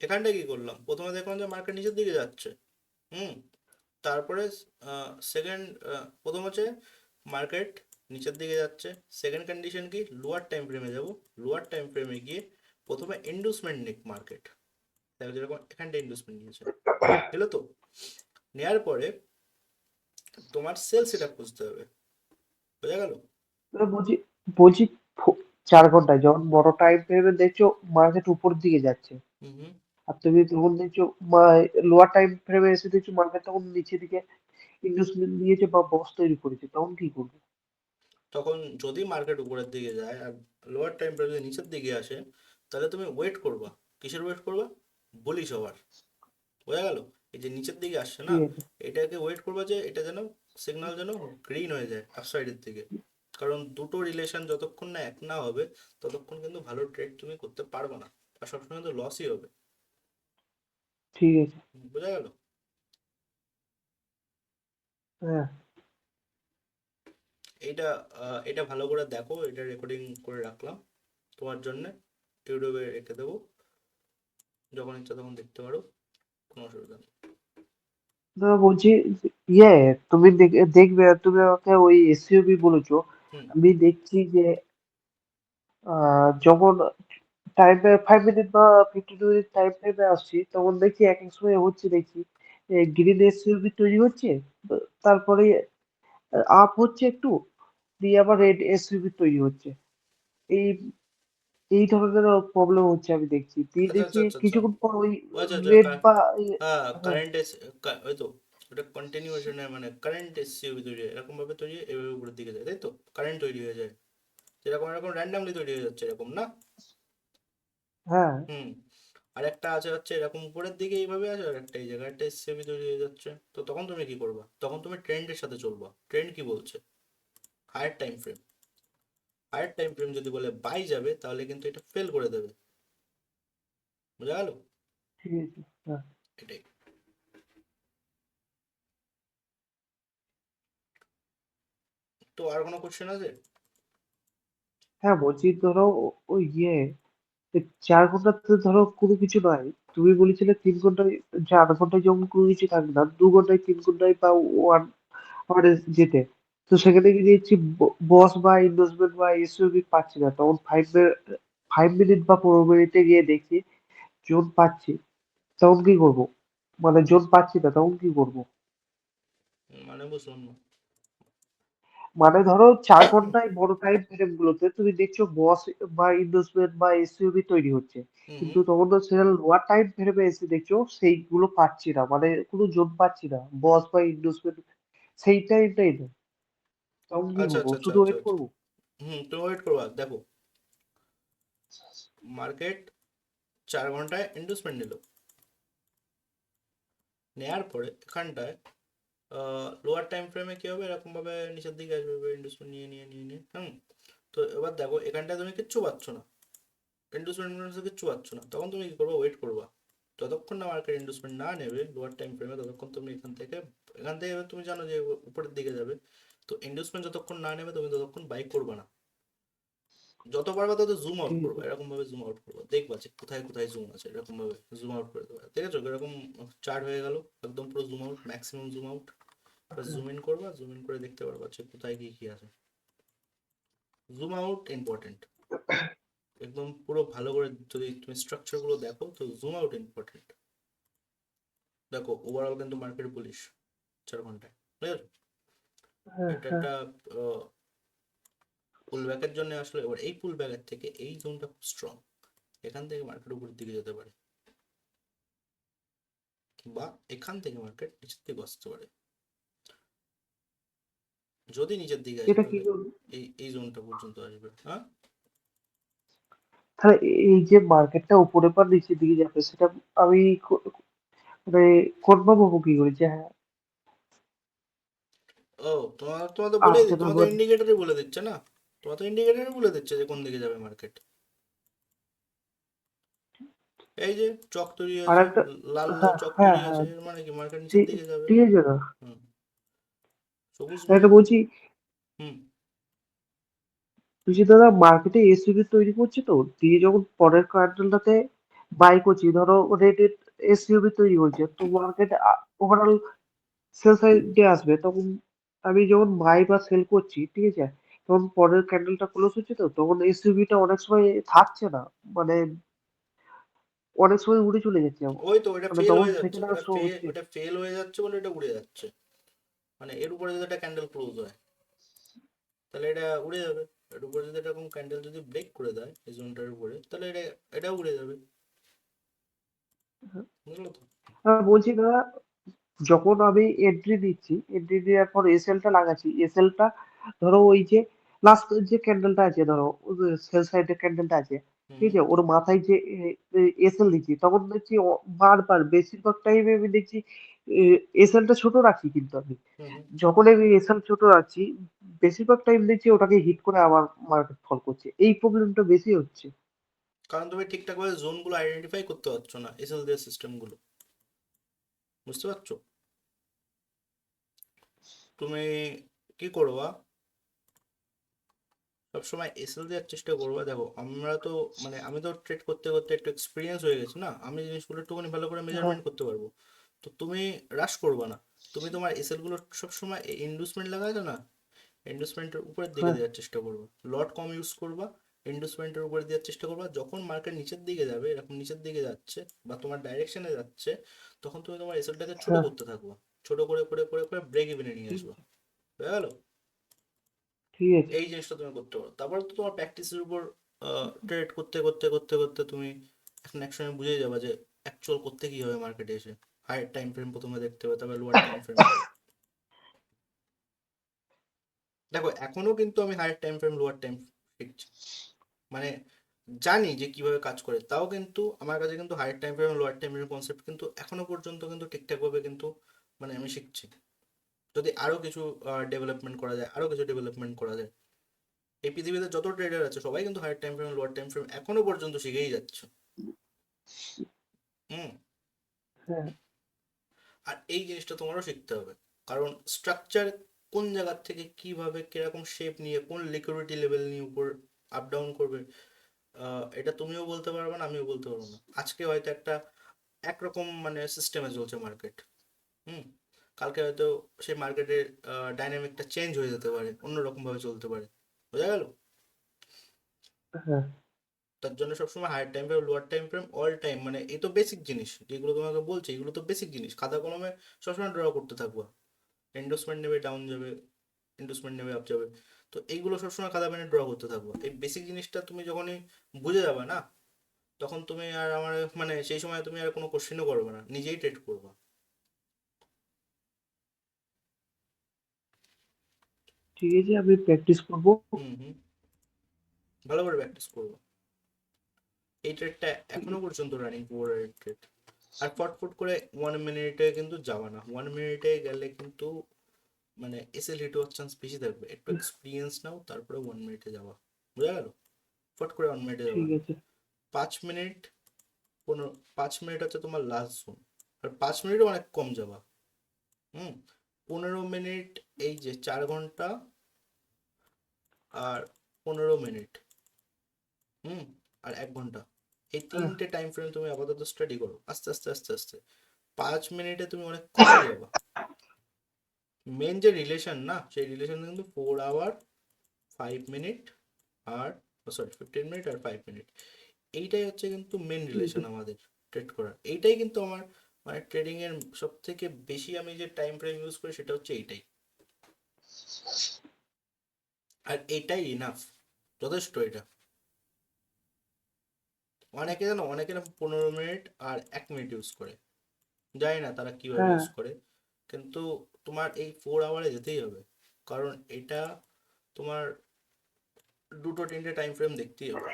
এখানটায় কি করলাম, প্রথমে দেখলাম যে মার্কেট নিচের দিকে যাচ্ছে। হুম, তারপরে সেকেন্ড, প্রথম হচ্ছে মার্কেট নিচের দিকে যাচ্ছে, সেকেন্ড কন্ডিশন কি, লোয়ার টাইম ফ্রেমে যাব, লোয়ার টাইম ফ্রেমে গিয়ে প্রথমে ইন্ডুসমেন্ট নিক মার্কেট, দেখো যেরকম এখানটা ইন্ডুসমেন্ট নিয়েছে, বুঝলো তো? নেওয়ার পরে তোমার সেল সেট আপ খুঁজতে হবে, বোঝা গেল? এবার বলছি বলছি 4 ঘন্টায় যখন বড় টাইম ফ্রেমে দেখছো মার্কেট উপর দিকে যাচ্ছে, হুম হুম। আর তুমি তখন দেখছো লোয়ার টাইম ফ্রেমে এসে দেখছো মার্কেট তখন নিচে দিকে ইনভেস্টমেন্ট নিয়েছে বা বস তৈরি করেছে, তখন কি করবে? তখন যদি মার্কেট উপরের দিকে যায় আর লোয়ার টাইম ফ্রেম যদি নিচের দিকে আসে, তাহলে তুমি ওয়েট করবা। কিসের ওয়েট করবা, বুলিশ হওয়ার, বোঝা গেল? এই যে নিচের দিকে আসছে না, ঠিক আছে, এটাকে ওয়েট করবা যে এটা যেন সিগন্যাল যেন গ্রিন হয়ে যায় আপসাইডের দিকে। কারণ দুটো রিলেশন যতক্ষণ না এক না হবে, ততক্ষণ কিন্তু ভালো ট্রেড তুমি করতে পারবে না, আর সবসময় কিন্তু লসই হবে। ঠিক আছে। বোঝা গেল? হ্যাঁ এইটা এটা ভালো করে দেখো, এটা রেকর্ডিং করে রাখলাম তোমার জন্য, ইউটিউবে রেখে দেবো, যখন ইচ্ছা তখন দেখতে পারো, কোনো অসুবিধা নেই। দাদা বলছি যে, ইয়ে তুমি দেখবে, তুমি আমাকে ওই এসইওবি বলেছো, হুম আমি দেখছি যে যখন টাইমে 5 মিনিট বা 15 মিনিট টাইম ফ্রেমে আসছি, তখন দেখছি এক এক সময় হচ্ছে দেখছি গ্রিন এসইউভি তৈরি হচ্ছে, তারপরে আপ হচ্ছে একটু, দিয়ে আবার রেড এসইউভি তৈরি হচ্ছে। এই এই ধরনের প্রবলেম হচ্ছে আমি দেখছি, দিয়ে আচ্ছা দেখছি আচ্ছা আচ্ছা আচ্ছা, কিছুক্ষণ পর ওই ও আচ্ছা আচ্ছা রেড বা হ্যাঁ হ্যাঁ কারেন্ট এস, ওই তো, ওটা কন্টিনিউশনে মানে কারেন্ট এসসিউভি তৈরি হয়, এরকম ভাবে তৈরি হয়, এভাবে উপরের দিকে যায়, তাই তো? কারেন্ট তৈরি হয়ে যায়, যেরকম এরকম র্যান্ডামলি তৈরি হয়ে যাচ্ছে এরকম না? হ্যাঁ হুম। আর একটা আছে হচ্ছে এরকম উপরের দিকে এইভাবে আছে, আর একটা এই জায়গায় একটা এসসিউভি তৈরি হয়ে যাচ্ছে। তো তখন তুমি কি করবা, তখন তুমি ট্রেন্ডের সাথে চলবা, ট্রেন্ড কি বলছে, higher time frame, higher time frame যদি বলে বাই যাবে, তাহলে কিন্তু এটা ফেল করে দেবে, বোঝা গেল? ঠিক আছে। হ্যাঁ এটাই। তো আর কোনো কোশ্চেন আছে? হ্যাঁ বলছি ধরো ওই 4 ঘন্টাতে ধরো কোনো কিছু নাই, তুমি বলেছিলে 3 ঘন্টায়, 4 ঘন্টায় যেমন কোনো কিছু থাকবে না, 2 ঘন্টায় 3 ঘন্টায় বা 1 আওয়ারে যেতে, তো সেখানে কি দেখছি বস বা ইনভেস্টমেন্ট বা এসইউবি পাচ্ছি না, তখন 5 মিনিট বা 15 মিনিটে গিয়ে দেখছি জোন পাচ্ছি, তখন কি করবো? মানে জোন পাচ্ছি না, তখন কি করবো? মানে বুঝলাম না। মানে ধরো 4 ঘন্টায় বড় টাইম ফ্রেম গুলোতে তুমি দেখছো বস বা ইন্ডোসমেন্ট বা এসইউভি তৈরি হচ্ছে, হুম কিন্তু হুম। তখন তো সেটা লোয়ার টাইম ফ্রেমে এসে দেখছো সেইগুলো পাচ্ছি না, মানে কোনো জোন পাচ্ছি না বস বা ইন্ডোসমেন্ট, সেই টাইমটাই না। তখন কি আচ্ছা করবো, আচ্ছা আচ্ছা শুধু আচ্ছা ওয়েট আচ্ছা। করবো? তুমি ওয়েট করবা, দেখো মার্কেট 4 ঘন্টায় ইন্ডুসমেন্ট নিল, নেয়ার পরে এখানটায় লোয়ার টাইম ফ্রেমে কি হবে, এরকম ভাবে নিচের দিকে আসবে ইন্ডুসমেন্ট নিয়ে নিয়ে নিয়ে নিয়ে তো এবার দেখো এখানটায় তুমি কিচ্ছু পাচ্ছ না, ইন্ডুসমেন্ট কিচ্ছু পাচ্ছ না, তখন তুমি কি করবে, ওয়েট করবা। যতক্ষণ না মার্কেট ইন্ডুসমেন্ট না নেবে লোয়ার টাইম ফ্রেমে, ততক্ষণ তুমি এখান থেকে এবার তুমি জানো যে উপরের দিকে যাবে, তো ইন্ডুসমেন্ট যতক্ষণ না নেবে তুমি ততক্ষণ বাই করবা না। যত পারবা তত জুম আউট ঠিক করবা, আছে। এরকম ভাবে জুম আউট করবা, দেখবা যে কোথায় কোথায় জুম আছে, এরকম ভাবে জুম আউট করে দেবা, ঠিক আছে, এরকম চার্ট হয়ে গেল, একদম পুরো zoom out, maximum zoom out. এবার জুম ইন করবা, জুম ইন করে দেখতে পারবা যে কোথায় কি কি আছে। জুম আউট ইম্পর্টেন্ট, একদম পুরো ভালো করে যদি তুমি স্ট্রাকচার গুলো দেখো তো জুম আউট ইম্পর্টেন্ট। দেখো ওভারঅল কিন্তু মার্কেট বুলিশ 4 ঘন্টায়, ঠিক আছে। হ্যাঁ, এটা হ্যাঁ। একটা পুল ব্যাকের জন্য আসলে, এবার এই পুল ব্যাকের থেকে এই জোনটা খুব স্ট্রং, এখান থেকে মার্কেট উপরের দিকে যেতে পারে, বা এখান থেকে মার্কেট নিচের দিকে আসতে পারে। যদি নিচের দিকে আসে এটা কি তাহলে করবো? এই এই জোনটা পর্যন্ত আসবে, হ্যাঁ। তাহলে এই যে মার্কেটটা উপরে পর নিচের দিকে যাবে, সেটা আমি মানে কনফার্ম হবো কি করে যে হ্যাঁ? ও, তোমার তোমার তো বলেই আসছে দিচ্ছে, না তোমার বা তো ইন্ডিকেটরই বলে দিচ্ছে না, তোমার তো ইন্ডিকেটরই বলে দিচ্ছে যে কোন দিকে যাবে মার্কেট। এই যে চক তৈরি আর হয়েছে, একটা। লাল লাল হ্যাঁ, চক হ্যাঁ, তৈরি হয়েছে, হ্যাঁ। এর মানে কি মার্কেট নিচের ঠিক, দিকে যাবে। ঠিক আছে না। হুম, সবুজ আর মানে একটা বলছি, হুম তুই যে দাদা মার্কেটে এসইউভি তৈরি করছি, তো দিয়ে যখন পরের কোয়ার্টালটাতে বাই করছি, ধরো রেটেড এসইউভি তৈরি হয়েছে, তো মার্কেট ওভারঅল সেল সাইডে আসবে, তখন আমি যখন বাই বা সেল করছি, ঠিক আছে, তখন পরের ক্যান্ডেলটা ক্লোজ হচ্ছে, তো তখন এসইউভিটা অনেক সময় থাকছে না, মানে অনেক সময় উড়ে চলে যাচ্ছে আমার। ওই তো ওটা মানে ফেল তখন হয়ে যাচ্ছে, সেখানে আর শো হচ্ছে। ওটা ফেল হয়ে যাচ্ছে বলে এটা উড়ে যাচ্ছে, মানে এর উপরে যদি একটা ক্যান্ডেল ক্লোজ হয় তাহলে এটা উড়ে যাবে, এর উপরে যদি এরকম ক্যান্ডেল যদি ব্রেক করে দেয় এই জোনটার উপরে, তাহলে এটা উড়ে যাবে, বুঝলো তো। বলছি দাদা, যখন আমি এন্ট্রি দিচ্ছি, এন্ট্রি দেওয়ার পর এসএলটা লাগাচ্ছি, এসএলটা ধরো ওই যে লাস্ট যে ক্যান্ডেলটা আছে, ধরো সেল সাইডের ক্যান্ডেলটা আছে, হুম ঠিক আছে, ওর মাথায় যে এসএল দিচ্ছি, তখন দেখছি বারবার বেশিরভাগ টাইমে আমি দেখছি এসএলটা ছোট রাখছি, কিন্তু আমি হুম হুম। যখন আমি এসএল ছোট রাখছি, বেশিরভাগ টাইম দেখছি ওটাকে হিট করে আবার মার্কেট ফল করছে, এই প্রবলেমটা বেশি হচ্ছে। কারণ তুমি ঠিকঠাক ভাবে জোনগুলো আইডেন্টিফাই করতে পারছো না, এসএল দিয়ে সিস্টেমগুলো, বুঝতে পারছো। তুমি কি করবা, সবসময় এসএল দেওয়ার চেষ্টা করবা। দেখো আমরা তো মানে আমি তো ট্রেড করতে করতে একটু এক্সপিরিয়েন্স হয়ে গেছে না, আমি জিনিসগুলো একটুখানি ভালো করে হ্যাঁ, মেজারমেন্ট করতে পারবো। তো তুমি রাশ করবা না, তুমি তোমার এসএল গুলো সবসময় ইন্ডুসমেন্ট লাগাইছো না, ইন্ডুসমেন্টের উপরের দিকে হ্যাঁ, দেওয়ার চেষ্টা করবা, লট কম ইউজ করবা, ইন্ডুসমেন্টের উপরে দেওয়ার চেষ্টা করবা। যখন মার্কেট নিচের দিকে যাবে, এরকম নিচের দিকে যাচ্ছে বা তোমার ডাইরেকশনে যাচ্ছে, তখন তুমি তোমার এসএলটাকে ছোট হ্যাঁ। করতে থাকবা, ছোট করে করে করে করে ব্রেক ইভেনে নিয়ে ঠিক আসবা, আছে, হয়ে গেল। ঠিক আছে। এই জিনিসটা তুমি করতে পারো, তারপর তো তোমার প্র্যাকটিসের উপর ট্রেড করতে করতে করতে করতে তুমি এখন এক সময় বুঝে যাবে যে অ্যাকচুয়াল করতে কি হবে মার্কেটে এসে। হায়ার টাইম ফ্রেম প্রথমে দেখতে হবে, তারপর লোয়ার টাইম ফ্রেম। দেখো এখনো কিন্তু আমি higher time frame lower time শিখছি, মানে জানি যে কিভাবে কাজ করে, তাও কিন্তু আমার কাছে কিন্তু higher time frame lower time frame concept কিন্তু এখনো পর্যন্ত কিন্তু ঠিকঠাক ভাবে কিন্তু মানে আমি শিখছি। যদি আরো কিছু ডেভেলপমেন্ট করা যায়, আরো কিছু ডেভেলপমেন্ট করা যায়, এই পৃথিবীতে যত ট্রেডার আছে সবাই কিন্তু higher time frame lower time frame এখনো পর্যন্ত শিখেই যাচ্ছে। হুম। হ্যাঁ, আর এই জিনিসটা তোমারও শিখতে হবে, কারণ স্ট্রাকচার কোন জায়গার থেকে কিভাবে কিরকম শেপ নিয়ে কোন লিকুইডিটি লেভেল নিয়ে উপর আপ ডাউন করবে, এটা তুমিও বলতে পারবে না, আমিও বলতে পারবো না। আজকে হয়তো একটা একরকম মানে সিস্টেমে চলছে মার্কেট, হুম, কালকে হয়তো সেই মার্কেটের ডাইনামিকটা চেঞ্জ হয়ে যেতে পারে, অন্যরকম ভাবে চলতে পারে, বোঝা গেল। হ্যাঁ। তার জন্য সবসময় higher time frame lower time frame all time, মানে এই তো বেসিক জিনিস যেগুলো তোমাকে বলছে, এগুলো তো বেসিক জিনিস, খাতা কলমে সবসময় ড্র করতে থাকবো। এন্ডোসমেন্ট নেবে, ডাউন যাবে, ইন্ডুসমেন্ট নেবে আপ যাবে। তো এইগুলো সবসময় খাতা পেনে ড্র করতে থাকবো। এই বেসিক জিনিসটা তুমি যখনই বুঝে যাবে না, তখন তুমি আর আমার মানে সেই সময় তুমি আর কোনো কোশ্চেনও করবে না, নিজেই ট্রেড করবে। ঠিক আছে, আমি প্র্যাকটিস করব। হুম হুম, ভালো করে প্র্যাকটিস করবো। এই ট্রেডটা ঠিক এখনো আছে। পর্যন্ত রানিং পুয়ারের ট্রেড। আর ফটফট করে 1 মিনিটে কিন্তু যাবা না, 1 মিনিটে গেলে কিন্তু মানে এসএল হিট হওয়ার চান্স বেশি থাকবে। একটু এক্সপিরিয়েন্স নাও, তারপরে 1 মিনিটে যাবা, বোঝা গেল? ফট করে 1 মিনিটে যাবা ঠিক না। আছে। 5 মিনিট, 5 মিনিট হচ্ছে তোমার লাস্ট জোন। আর 5 মিনিটও অনেক কম যাবা। হুম, 15 মিনিট, এই যে 4 ঘন্টা আর 15 মিনিট, হুম, আর 1 ঘন্টা, এই হ্যাঁ, 3টে টাইম ফ্রেম তুমি আপাতত স্টাডি করো আস্তে আস্তে আস্তে আস্তে। 5 মিনিটে তুমি অনেক কমে যাবা। মেন যে রিলেশন না, সেই রিলেশন কিন্তু 4 আওয়ার 5 মিনিট আর, সরি, 15 মিনিট আর 5 মিনিট। এইটাই হচ্ছে কিন্তু মেন ঠিক আছে। রিলেশন আমাদের ট্রেড করার। এইটাই কিন্তু আমার মানে ট্রেডিং এর সব থেকে বেশি আমি যে টাইম ফ্রেম ইউজ করি সেটা হচ্ছে এইটাই। আর এটাই ইনাফ, যথেষ্ট এটা। অনেকে জানো, অনেকে না 15 মিনিট আর 1 মিনিট ইউজ করে, জানি না তারা কিভাবে হ্যাঁ, ইউজ করে। কিন্তু তোমার এই 4 আওয়ারে যেতেই হবে, কারণ এটা তোমার দুটো তিনটে টাইম ফ্রেম দেখতেই হবে।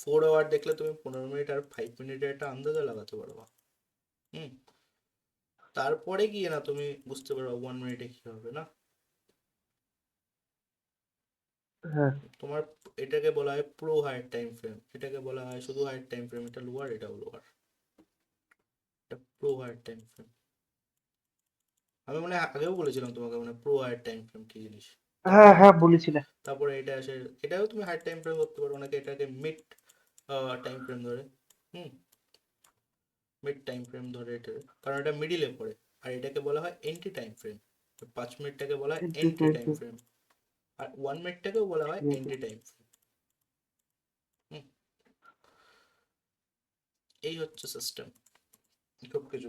4 আওয়ার দেখলে তুমি 15 মিনিট আর 5 মিনিটের একটা আন্দাজা লাগাতে পারবা। হুম, তারপরে গিয়ে না তুমি বুঝতে পারবা 1 মিনিটে কি হবে না। হ্যাঁ। তোমার এটাকে বলা হয় প্রো হায়ার টাইম ফ্রেম, এটাকে বলা হয় শুধু হায়ার টাইম ফ্রেম, এটা লোয়ার, এটাও লোয়ার। এটা প্রো হায়ার টাইম ফ্রেম। আমি মনে হয় আগেও বলেছিলাম তোমাকে, মানে প্রো হায়ার টাইম ফ্রেম কি জিনিস। হ্যাঁ, তারপরে হ্যাঁ, বলেছিলে। তারপরে এটা আসে, এটাও তুমি হায়ার টাইম ফ্রেম করতে পারো, অনেকে এটাকে মিড টাইম ফ্রেম ধরে। হুম, মিড টাইম ফ্রেম ধরে এটা, কারণ এটা মিডিলে পড়ে। আর এটাকে বলা হয় এন্টি টাইম ফ্রেম। 5 মিনিটটাকে বলা হয় এন্টি টাইম এন্টারটেইনমেন্ট। ফ্রেম। আর 1 মিনিটটাকেও বলা হয় ঠিক আছে। Anti time frame. হুম, এই হচ্ছে সিস্টেম সবকিছু।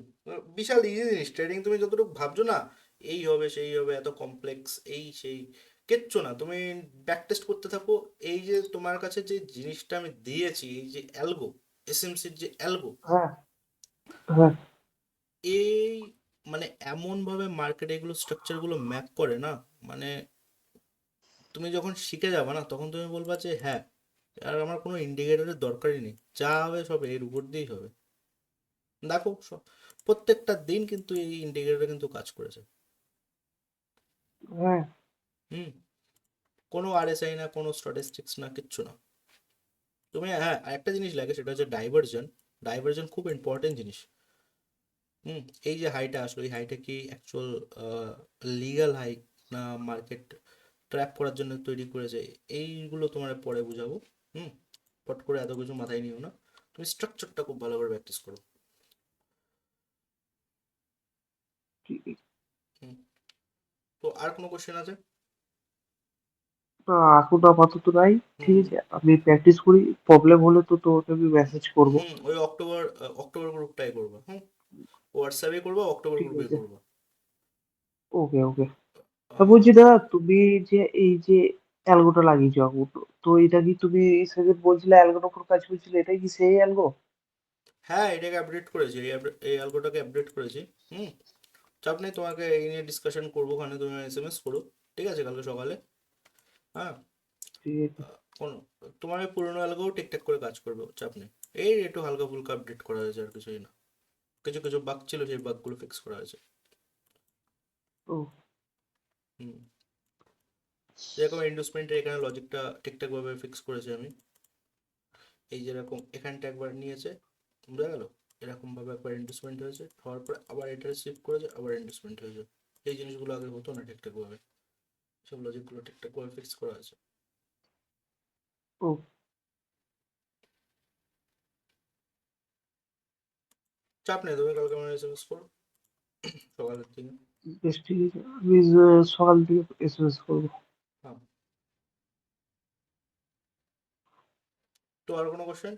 বিশাল ইজি জিনিস ট্রেডিং, তুমি যতটুকু ভাবছো না এই হবে সেই হবে এত কমপ্লেক্স এই সেই, কিচ্ছু না। তুমি ব্যাক টেস্ট করতে থাকো। এই যে তোমার কাছে যে জিনিসটা আমি দিয়েছি, এই যে অ্যালগো, এসএমসির যে অ্যালগো, হ্যাঁ, হ্যাঁ, এই মানে এমন ভাবে মার্কেটে এগুলো স্ট্রাকচার গুলো ম্যাপ করে না, মানে তুমি যখন শিখে যাবে না তখন তুমি বলবা যে হ্যাঁ, আর আমার কোনো ইন্ডিকেটরের দরকারই নেই, যা হবে সব এর উপর দিয়েই হবে। দেখো প্রত্যেকটা দিন কিন্তু এই ইন্ডিকেটর কিন্তু কাজ করেছে। হ্যাঁ। হুম, কোনো আরএসআই না, কোনো স্ট্যাটিস্টিক্স না, কিচ্ছু না। তুমি হ্যাঁ, আরেকটা জিনিস লাগে, সেটা হচ্ছে ডাইভারজন। ডাইভারজন খুব ইম্পর্টেন্ট জিনিস। হুম, এই যে হাইটা আসলো, এই হাইটা কি অ্যাকচুয়াল লিগ্যাল হাই না মার্কেট ট্র্যাপ করার জন্য তৈরি করেছে, এইগুলো তোমার পরে বুঝাবো। হুম, পট করে এত কিছু মাথায় নিও না, তুমি স্ট্রাকচারটা খুব ভালো করে প্র্যাকটিস করো। ঠিক আছে। হুম, তো আর কোনো কোশ্চেন আছে? না, এখন আপাতত নাই। ঠিক হুম আছে, আমি প্র্যাকটিস করি। প্রবলেম হলে তো তোকে আমি মেসেজ করব। হুম, ওই অক্টোবর অক্টোবর গ্রুপটাই করবা। হুম, হোয়াটসঅ্যাপে করবা, অক্টোবর ঠিক গ্রুপে আছে। করবা। ওকে, ওকে। তা আহ, বলছি দাদা, তুমি যে এই যে অ্যালগোটা লাগিয়েছো এখন, তো এটা কি তুমি সেদিন বলছিলে অ্যালগোর উপর কাজ করছিলে, এটাই কি সেই অ্যালগো? হ্যাঁ, এটাকে আপডেট করেছি, এই অ্যালগোটাকে আপডেট করেছি। হুম, চাপ নেই, তোমাকে এই নিয়ে ডিসকাশন করবো, ওখানে তুমি এসএমএস করো, ঠিক আছে, কালকে সকালে। হ্যাঁ, ঠিক আছে। কোনো তোমার ওই পুরোনো অ্যালগোও ঠিকঠাক করে কাজ করবে, চাপ নেই। এই একটু হালকা ফুলকা আপডেট করা হয়েছে, আর কিছুই না। কিছু কিছু বাগ ছিল, সেই বাগগুলো ফিক্স করা হয়েছে। ও। হুম, যেরকম ইন্ডুসমেন্টের এখানে লজিকটা ঠিকঠাকভাবে ফিক্স করেছি আমি। এই যেরকম এখানটা একবার নিয়েছে, বোঝা গেল, এরকম ভাবে একবার ইন্ডুসমেন্ট হয়েছে, হওয়ার পরে আবার এটা শিফট করেছে, আবার ইন্ডুসমেন্ট হয়েছে। এই জিনিসগুলো আগে হতো না ঠিকঠাকভাবে, সব লজিকগুলো ঠিকঠাকভাবে ফিক্স করা আছে। ও। চাপ নেই, তুমি কালকে আমার এসএমএস করো সকালের দিকে। বেশ, ঠিক আছে, আমি সকাল থেকে এসএমএস করবো। হ্যাঁ, তো আর কোনো কোশ্চেন?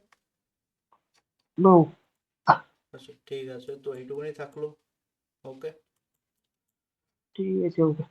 নো। আচ্ছা ঠিক আছে, তো এইটুকুনি থাকলো। ওকে। ঠিক আছে, ওকে।